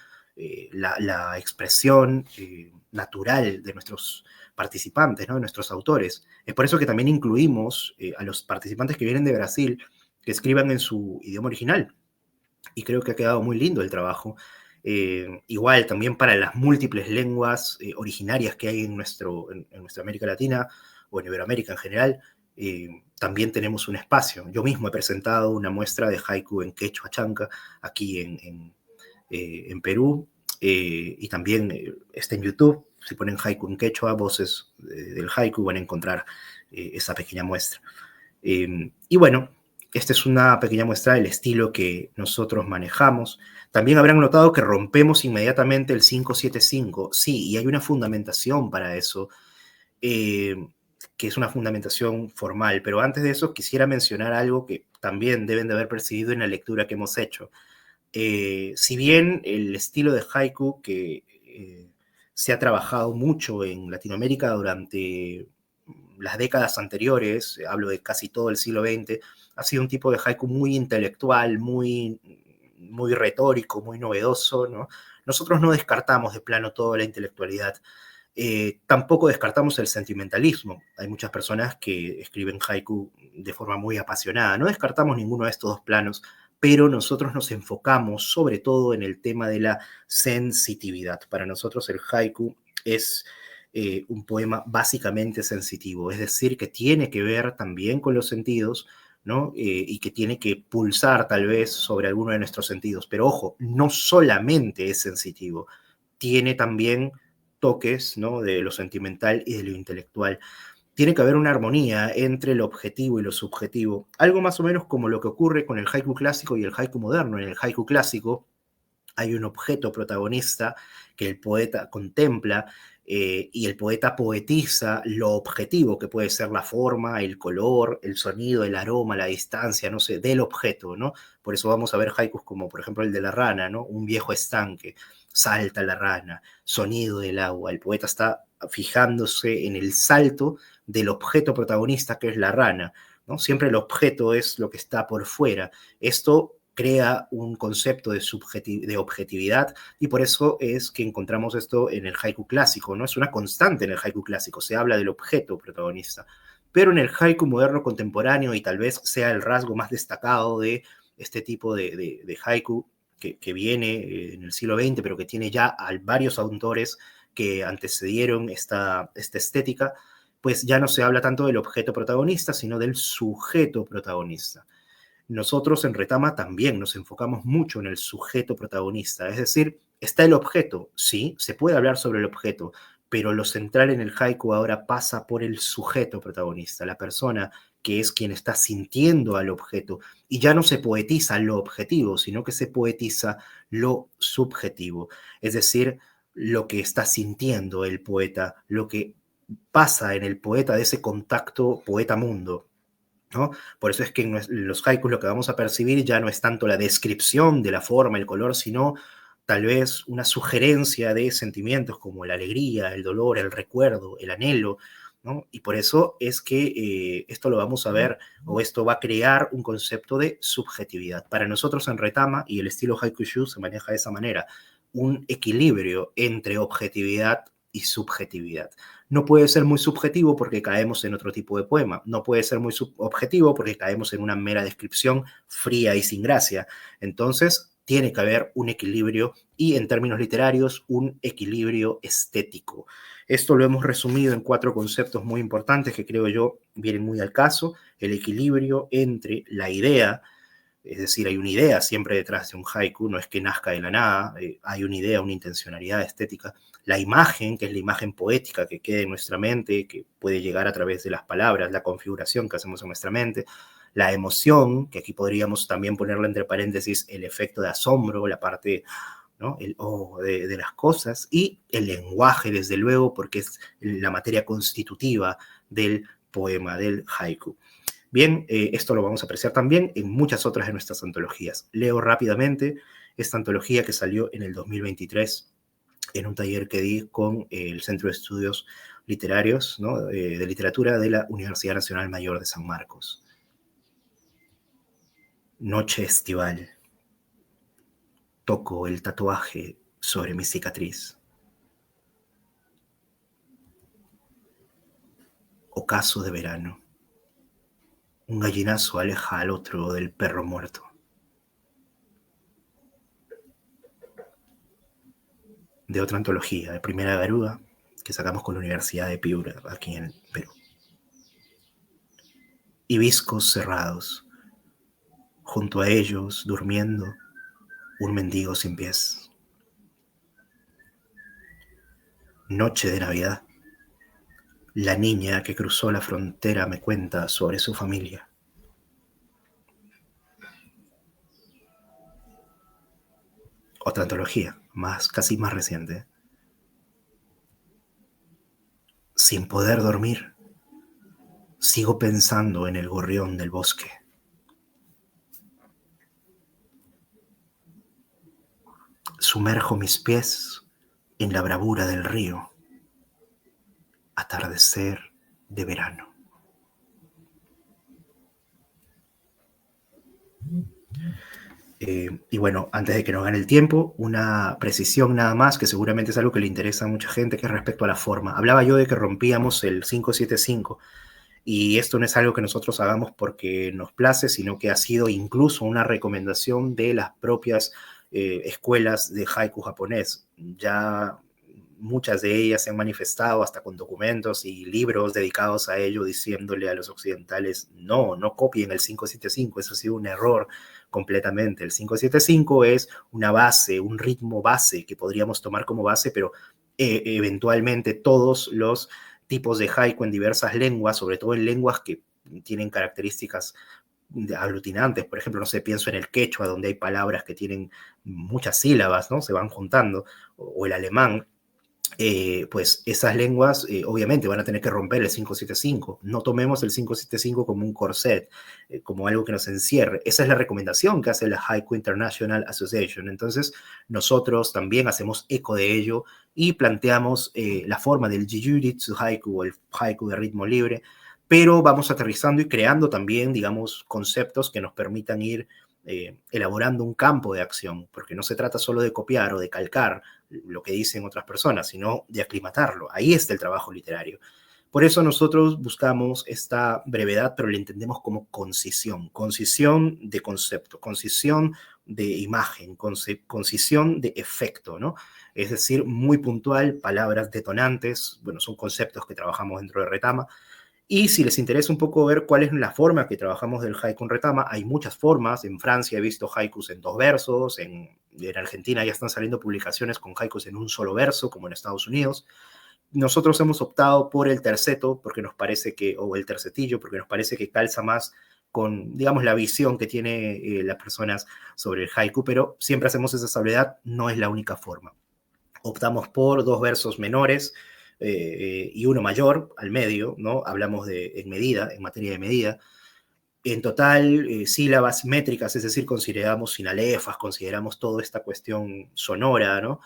la expresión natural de nuestros participantes, ¿no? De nuestros autores. Es por eso que también incluimos a los participantes que vienen de Brasil, que escriban en su idioma original, y creo que ha quedado muy lindo el trabajo. Igual también para las múltiples lenguas originarias que hay en nuestra América Latina o en Iberoamérica en general, también tenemos un espacio. Yo mismo he presentado una muestra de haiku en quechua chanca aquí en Perú, y también está en YouTube. Si ponen haiku en quechua, voces del haiku, van a encontrar esa pequeña muestra. Y bueno, esta es una pequeña muestra del estilo que nosotros manejamos. También habrán notado que rompemos inmediatamente el 5-7-5. Sí, y hay una fundamentación para eso, que es una fundamentación formal. Pero antes de eso quisiera mencionar algo que también deben de haber percibido en la lectura que hemos hecho. Si bien el estilo de haiku que se ha trabajado mucho en Latinoamérica durante las décadas anteriores, hablo de casi todo el siglo XX, ha sido un tipo de haiku muy intelectual, muy retórico, muy novedoso, ¿no? Nosotros no descartamos de plano toda la intelectualidad. Tampoco descartamos el sentimentalismo. Hay muchas personas que escriben haiku de forma muy apasionada. No descartamos ninguno de estos dos planos, pero nosotros nos enfocamos sobre todo en el tema de la sensitividad. Para nosotros el haiku es un poema básicamente sensitivo, es decir, que tiene que ver también con los sentidos, ¿no? Y que tiene que pulsar tal vez sobre alguno de nuestros sentidos. Pero ojo, no solamente es sensitivo, tiene también toques, ¿no? De lo sentimental y de lo intelectual. Tiene que haber una armonía entre lo objetivo y lo subjetivo, algo más o menos como lo que ocurre con el haiku clásico y el haiku moderno. En el haiku clásico hay un objeto protagonista que el poeta contempla, y el poeta poetiza lo objetivo, que puede ser la forma, el color, el sonido, el aroma, la distancia, no sé, del objeto, ¿no? Por eso vamos a ver haikus como, por ejemplo, el de la rana, ¿no? Un viejo estanque, salta la rana, sonido del agua. El poeta está fijándose en el salto del objeto protagonista, que es la rana, ¿no? Siempre el objeto es lo que está por fuera. Esto crea un concepto de objetividad, y por eso es que encontramos esto en el haiku clásico, ¿no? Es una constante en el haiku clásico, se habla del objeto protagonista. Pero en el haiku moderno contemporáneo, y tal vez sea el rasgo más destacado de este tipo de haiku que viene en el siglo XX, pero que tiene ya varios autores que antecedieron esta estética, pues ya no se habla tanto del objeto protagonista, sino del sujeto protagonista. Nosotros en Retama también nos enfocamos mucho en el sujeto protagonista, es decir, está el objeto, sí, se puede hablar sobre el objeto, pero lo central en el haiku ahora pasa por el sujeto protagonista, la persona que es quien está sintiendo al objeto, y ya no se poetiza lo objetivo, sino que se poetiza lo subjetivo, es decir, lo que está sintiendo el poeta, lo que pasa en el poeta de ese contacto poeta-mundo, ¿no? Por eso es que en los haikus lo que vamos a percibir ya no es tanto la descripción de la forma, el color, sino tal vez una sugerencia de sentimientos como la alegría, el dolor, el recuerdo, el anhelo, ¿no? Y por eso es que esto lo vamos a ver, o esto va a crear un concepto de subjetividad. Para nosotros en Retama y el estilo haiku-shu se maneja de esa manera, un equilibrio entre objetividad y subjetividad. No puede ser muy subjetivo porque caemos en otro tipo de poema. No puede ser muy subjetivo porque caemos en una mera descripción fría y sin gracia. Entonces, tiene que haber un equilibrio, y en términos literarios, un equilibrio estético. Esto lo hemos resumido en 4 conceptos muy importantes que creo yo vienen muy al caso. El equilibrio entre la idea, es decir, hay una idea siempre detrás de un haiku, no es que nazca de la nada, hay una idea, una intencionalidad estética. La imagen, que es la imagen poética que queda en nuestra mente, que puede llegar a través de las palabras, la configuración que hacemos en nuestra mente. La emoción, que aquí podríamos también ponerla entre paréntesis, el efecto de asombro, la parte ¿no? El O de las cosas, y el lenguaje, desde luego, porque es la materia constitutiva del poema, del haiku. Bien, esto lo vamos a apreciar también en muchas otras de nuestras antologías. Leo rápidamente esta antología que salió en el 2023 en un taller que di con el Centro de Estudios Literarios, ¿no? De Literatura de la Universidad Nacional Mayor de San Marcos. Noche estival. Toco el tatuaje sobre mi cicatriz. Ocaso de verano. Un gallinazo aleja al otro del perro muerto. De otra antología, de Primera Garúa, que sacamos con la Universidad de Piura, aquí en Perú. Hibiscos cerrados. Junto a ellos, durmiendo, un mendigo sin pies. Noche de Navidad. La niña que cruzó la frontera me cuenta sobre su familia. Otra antología, casi más reciente. Sin poder dormir, sigo pensando en el gorrión del bosque. Sumerjo mis pies en la bravura del río. Atardecer de verano. Y bueno, antes de que nos gane el tiempo, una precisión nada más, que seguramente es algo que le interesa a mucha gente, que es respecto a la forma. Hablaba yo de que rompíamos el 575, y esto no es algo que nosotros hagamos porque nos place, sino que ha sido incluso una recomendación de las propias escuelas de haiku japonés. Ya muchas de ellas se han manifestado hasta con documentos y libros dedicados a ello, diciéndole a los occidentales, no copien el 575, eso ha sido un error completamente. El 575 es una base, un ritmo base que podríamos tomar como base, pero eventualmente todos los tipos de haiku en diversas lenguas, sobre todo en lenguas que tienen características aglutinantes, por ejemplo, no sé, pienso en el quechua, donde hay palabras que tienen muchas sílabas, ¿no? Se van juntando, o el alemán, pues esas lenguas obviamente van a tener que romper el 575. No tomemos el 575 como un corset, como algo que nos encierre. Esa es la recomendación que hace la Haiku International Association. Entonces, nosotros también hacemos eco de ello y planteamos la forma del Jijutsu Haiku o el Haiku de ritmo libre, pero vamos aterrizando y creando también, digamos, conceptos que nos permitan ir elaborando un campo de acción, porque no se trata solo de copiar o de calcar lo que dicen otras personas, sino de aclimatarlo. Ahí está el trabajo literario. Por eso nosotros buscamos esta brevedad, pero le entendemos como concisión de concepto, concisión de imagen, concisión de efecto, ¿no? Es decir, muy puntual, palabras detonantes, bueno, son conceptos que trabajamos dentro de Retama. Y si les interesa un poco ver cuál es la forma que trabajamos del haiku en Retama, hay muchas formas. En Francia he visto haikus en 2 versos, en Argentina ya están saliendo publicaciones con haikus en un solo verso, como en Estados Unidos. Nosotros hemos optado por el terceto, porque nos parece que, o el tercetillo, porque nos parece que calza más con, digamos, la visión que tiene las personas sobre el haiku, pero siempre hacemos esa salvedad, no es la única forma. Optamos por 2 versos menores, y uno mayor al medio, ¿no? Hablamos en materia de medida. En total, sílabas métricas, es decir, consideramos sinalefas, consideramos toda esta cuestión sonora, ¿no?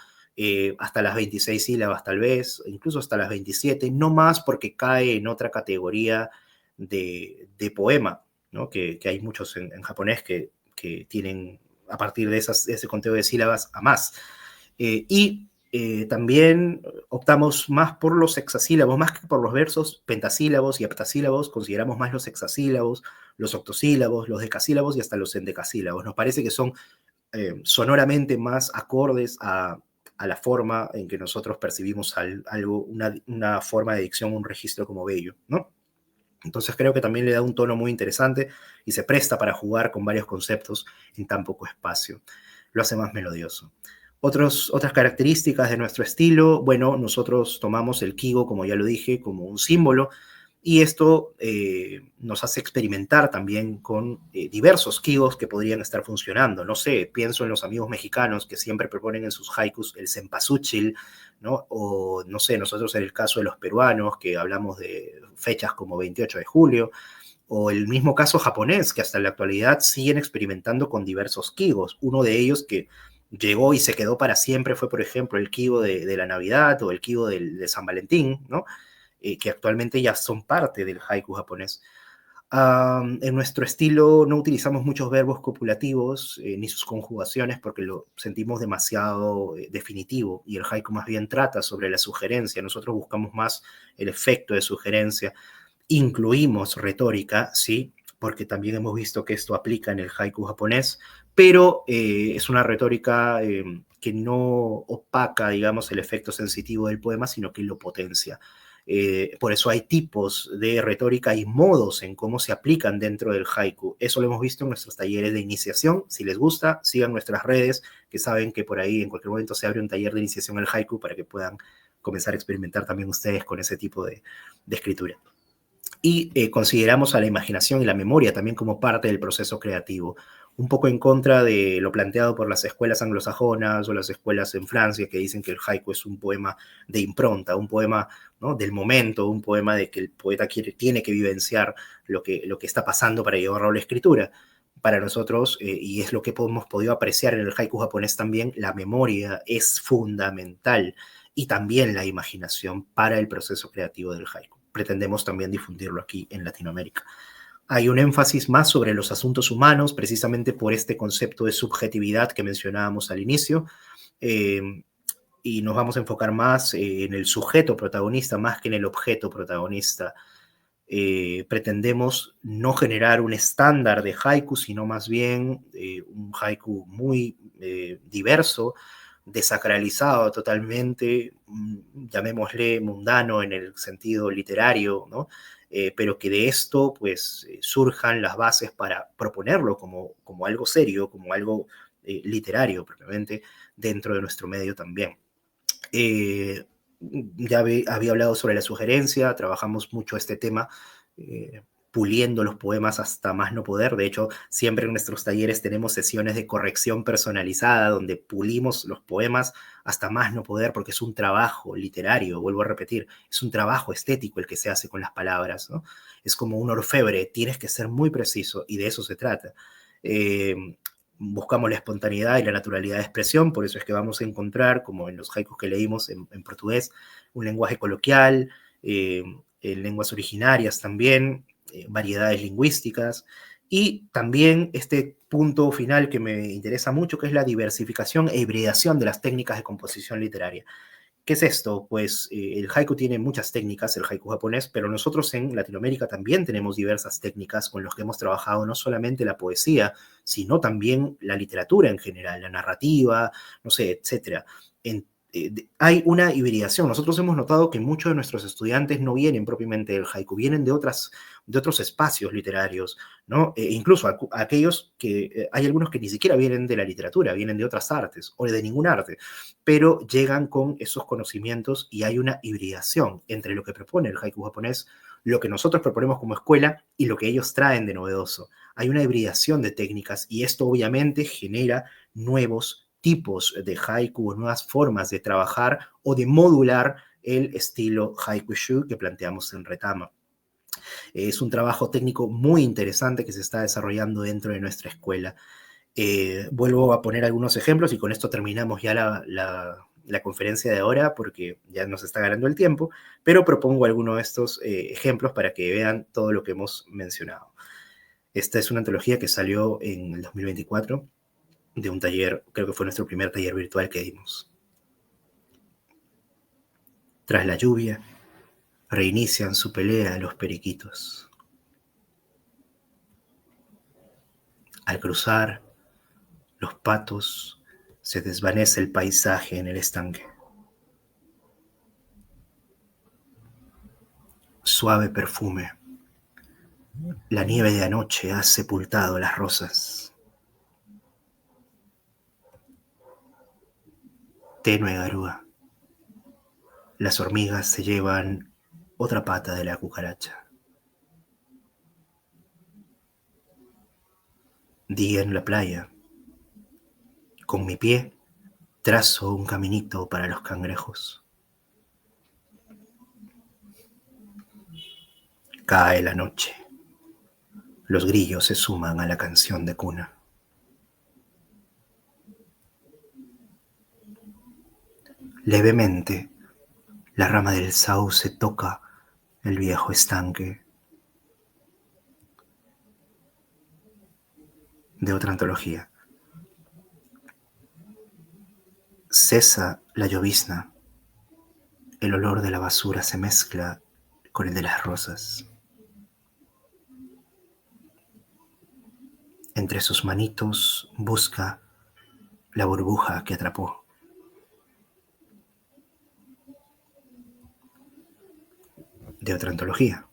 Hasta las 26 sílabas tal vez, incluso hasta las 27, no más porque cae en otra categoría de poema, ¿no? Que hay muchos en japonés que tienen a partir de ese conteo de sílabas a más. También optamos más por los hexasílabos, más que por los versos pentasílabos y heptasílabos, consideramos más los hexasílabos, los octosílabos, los decasílabos y hasta los endecasílabos. Nos parece que son sonoramente más acordes a la forma en que nosotros percibimos algo, una forma de dicción, un registro como bello, ¿no? Entonces creo que también le da un tono muy interesante y se presta para jugar con varios conceptos en tan poco espacio. Lo hace más melodioso. Otras características de nuestro estilo, bueno, nosotros tomamos el kigo, como ya lo dije, como un símbolo Y esto nos hace experimentar también con diversos kigos que podrían estar funcionando. No sé, pienso en los amigos mexicanos que siempre proponen en sus haikus el cempasúchil, ¿no? O no sé, nosotros en el caso de los peruanos, que hablamos de fechas como 28 de julio, o el mismo caso japonés, que hasta la actualidad siguen experimentando con diversos kigos. Uno de ellos que llegó y se quedó para siempre fue, por ejemplo, el kigo de la Navidad o el kigo de San Valentín, ¿no? Que actualmente ya son parte del haiku japonés. En nuestro estilo no utilizamos muchos verbos copulativos ni sus conjugaciones porque lo sentimos demasiado definitivo y el haiku más bien trata sobre la sugerencia. Nosotros buscamos más el efecto de sugerencia. Incluimos retórica, sí, porque también hemos visto que esto aplica en el haiku japonés, pero es una retórica que no opaca, digamos, el efecto sensitivo del poema, sino que lo potencia. Por eso hay tipos de retórica y modos en cómo se aplican dentro del haiku. Eso lo hemos visto en nuestros talleres de iniciación. Si les gusta, sigan nuestras redes, que saben que por ahí en cualquier momento se abre un taller de iniciación al haiku para que puedan comenzar a experimentar también ustedes con ese tipo de escritura. Y consideramos a la imaginación y la memoria también como parte del proceso creativo, un poco en contra de lo planteado por las escuelas anglosajonas o las escuelas en Francia que dicen que el haiku es un poema de impronta, un poema, ¿no?, del momento, un poema de que el poeta tiene que vivenciar lo que está pasando para llevarlo a la escritura. Para nosotros, y es lo que hemos podido apreciar en el haiku japonés también, la memoria es fundamental y también la imaginación para el proceso creativo del haiku. Pretendemos también difundirlo aquí en Latinoamérica. Hay un énfasis más sobre los asuntos humanos, precisamente por este concepto de subjetividad que mencionábamos al inicio, y nos vamos a enfocar más en el sujeto protagonista más que en el objeto protagonista. Pretendemos no generar un estándar de haiku, sino más bien un haiku muy diverso, desacralizado totalmente, llamémosle mundano en el sentido literario, ¿no? Pero que de esto pues surjan las bases para proponerlo como algo serio, como algo literario propiamente dentro de nuestro medio también. Ya había hablado sobre la sugerencia, trabajamos mucho este tema, puliendo los poemas hasta más no poder. De hecho, siempre en nuestros talleres tenemos sesiones de corrección personalizada donde pulimos los poemas hasta más no poder porque es un trabajo literario, vuelvo a repetir, es un trabajo estético el que se hace con las palabras, ¿no? Es como un orfebre, tienes que ser muy preciso y de eso se trata. Buscamos la espontaneidad y la naturalidad de expresión, por eso es que vamos a encontrar, como en los haikus que leímos en portugués, un lenguaje coloquial, en lenguas originarias también, variedades lingüísticas, y también este punto final que me interesa mucho, que es la diversificación e hibridación de las técnicas de composición literaria. ¿Qué es esto? Pues el haiku tiene muchas técnicas, el haiku japonés, pero nosotros en Latinoamérica también tenemos diversas técnicas con las que hemos trabajado no solamente la poesía, sino también la literatura en general, la narrativa, no sé, etcétera. Hay una hibridación. Nosotros hemos notado que muchos de nuestros estudiantes no vienen propiamente del haiku, vienen de otros espacios literarios, ¿no? Incluso aquellos que, hay algunos que ni siquiera vienen de la literatura, vienen de otras artes o de ningún arte, pero llegan con esos conocimientos y hay una hibridación entre lo que propone el haiku japonés, lo que nosotros proponemos como escuela y lo que ellos traen de novedoso. Hay una hibridación de técnicas y esto obviamente genera nuevos tipos de haiku, nuevas formas de trabajar o de modular el estilo haiku-shu que planteamos en Retama. Es un trabajo técnico muy interesante que se está desarrollando dentro de nuestra escuela. Vuelvo a poner algunos ejemplos y con esto terminamos ya la conferencia de ahora porque ya nos está ganando el tiempo, pero propongo algunos de estos ejemplos para que vean todo lo que hemos mencionado. Esta es una antología que salió en el 2024 de un taller, creo que fue nuestro primer taller virtual que dimos. Tras la lluvia, reinician su pelea los periquitos. Al cruzar los patos, se desvanece el paisaje en el estanque. Suave perfume. La nieve de anoche ha sepultado las rosas. Tenue garúa. Las hormigas se llevan otra pata de la cucaracha. Día en la playa. Con mi pie trazo un caminito para los cangrejos. Cae la noche. Los grillos se suman a la canción de cuna. Levemente, la rama del sauce toca el viejo estanque. De otra antología. Cesa la llovizna. El olor de la basura se mezcla con el de las rosas. Entre sus manitos busca la burbuja que atrapó. De otra antología.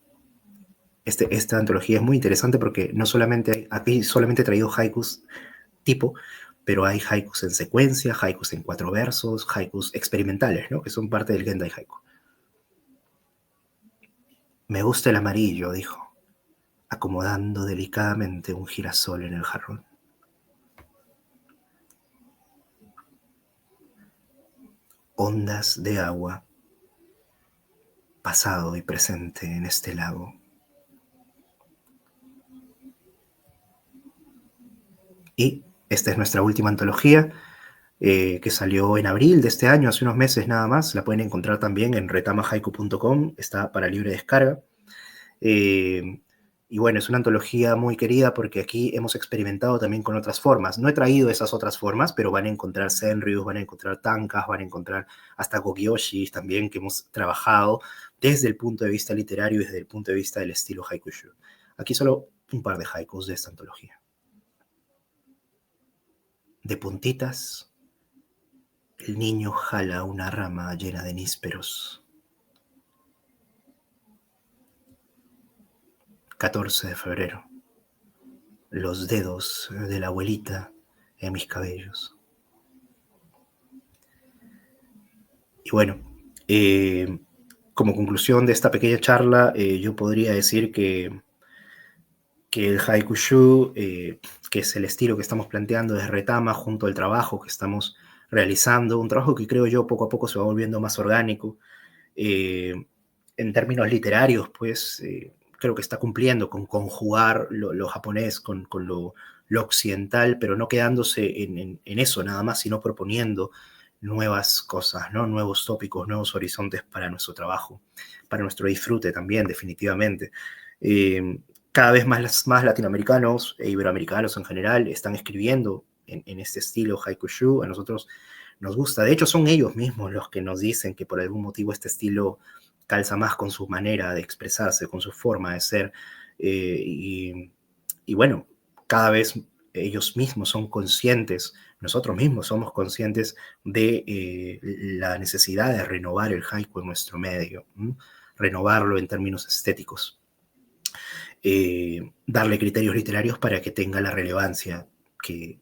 Esta antología es muy interesante porque no solamente aquí solamente he traído haikus tipo, pero hay haikus en secuencia, haikus en 4 versos, haikus experimentales, ¿no? Que son parte del Gendai Haiku. Me gusta el amarillo, dijo, acomodando delicadamente un girasol en el jarrón. Ondas de agua, pasado y presente en este lago. Y esta es nuestra última antología, que salió en abril de este año, hace unos meses nada más. La pueden encontrar también en retamahaiku.com, está para libre descarga. Y bueno, es una antología muy querida porque aquí hemos experimentado también con otras formas. No he traído esas otras formas, pero van a encontrar senryus, van a encontrar tankas, van a encontrar hasta gokyoshis también, que hemos trabajado desde el punto de vista literario y desde el punto de vista del estilo haikushu. Aquí solo un par de haikus de esta antología. De puntitas, el niño jala una rama llena de nísperos. 14 de febrero. Los dedos de la abuelita en mis cabellos. Y bueno, como conclusión de esta pequeña charla, yo podría decir que el haikushu, que es el estilo que estamos planteando desde Retama, junto al trabajo que estamos realizando, un trabajo que creo yo poco a poco se va volviendo más orgánico. En términos literarios, pues, creo que está cumpliendo con conjugar lo japonés con lo occidental, pero no quedándose en eso nada más, sino proponiendo nuevas cosas, ¿no? Nuevos tópicos, nuevos horizontes para nuestro trabajo, para nuestro disfrute también, definitivamente. Cada vez más latinoamericanos e iberoamericanos en general están escribiendo en este estilo haikushu. A nosotros nos gusta. De hecho, son ellos mismos los que nos dicen que por algún motivo este estilo calza más con su manera de expresarse, con su forma de ser. Y bueno, cada vez ellos mismos son conscientes, nosotros mismos somos conscientes de la necesidad de renovar el haiku en nuestro medio, renovarlo en términos estéticos. Darle criterios literarios para que tenga la relevancia que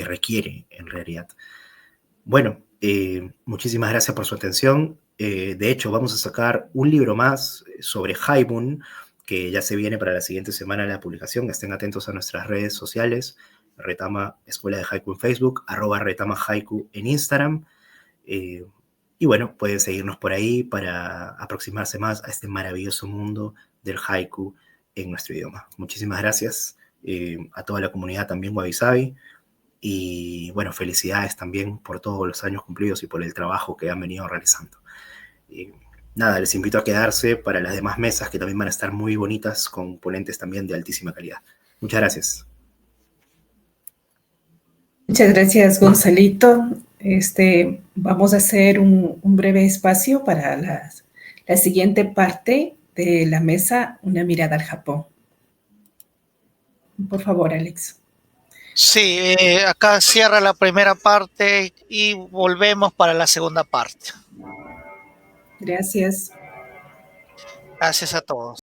requiere en realidad. Bueno, muchísimas gracias por su atención. De hecho, vamos a sacar un libro más sobre Haibun, que ya se viene para la siguiente semana la publicación. Estén atentos a nuestras redes sociales, Retama Escuela de Haiku en Facebook, @Retama Haiku en Instagram. Y bueno, pueden seguirnos por ahí para aproximarse más a este maravilloso mundo del haiku en nuestro idioma. Muchísimas gracias a toda la comunidad también wabi-sabi. Y bueno, felicidades también por todos los años cumplidos y por el trabajo que han venido realizando. Nada, les invito a quedarse para las demás mesas que también van a estar muy bonitas con ponentes también de altísima calidad. Muchas gracias. Muchas gracias, Gonzalito. Vamos a hacer un breve espacio para la siguiente parte de la mesa, una mirada al Japón. Por favor, Alex. Sí, acá cierra la primera parte y volvemos para la segunda parte. Gracias. Gracias a todos.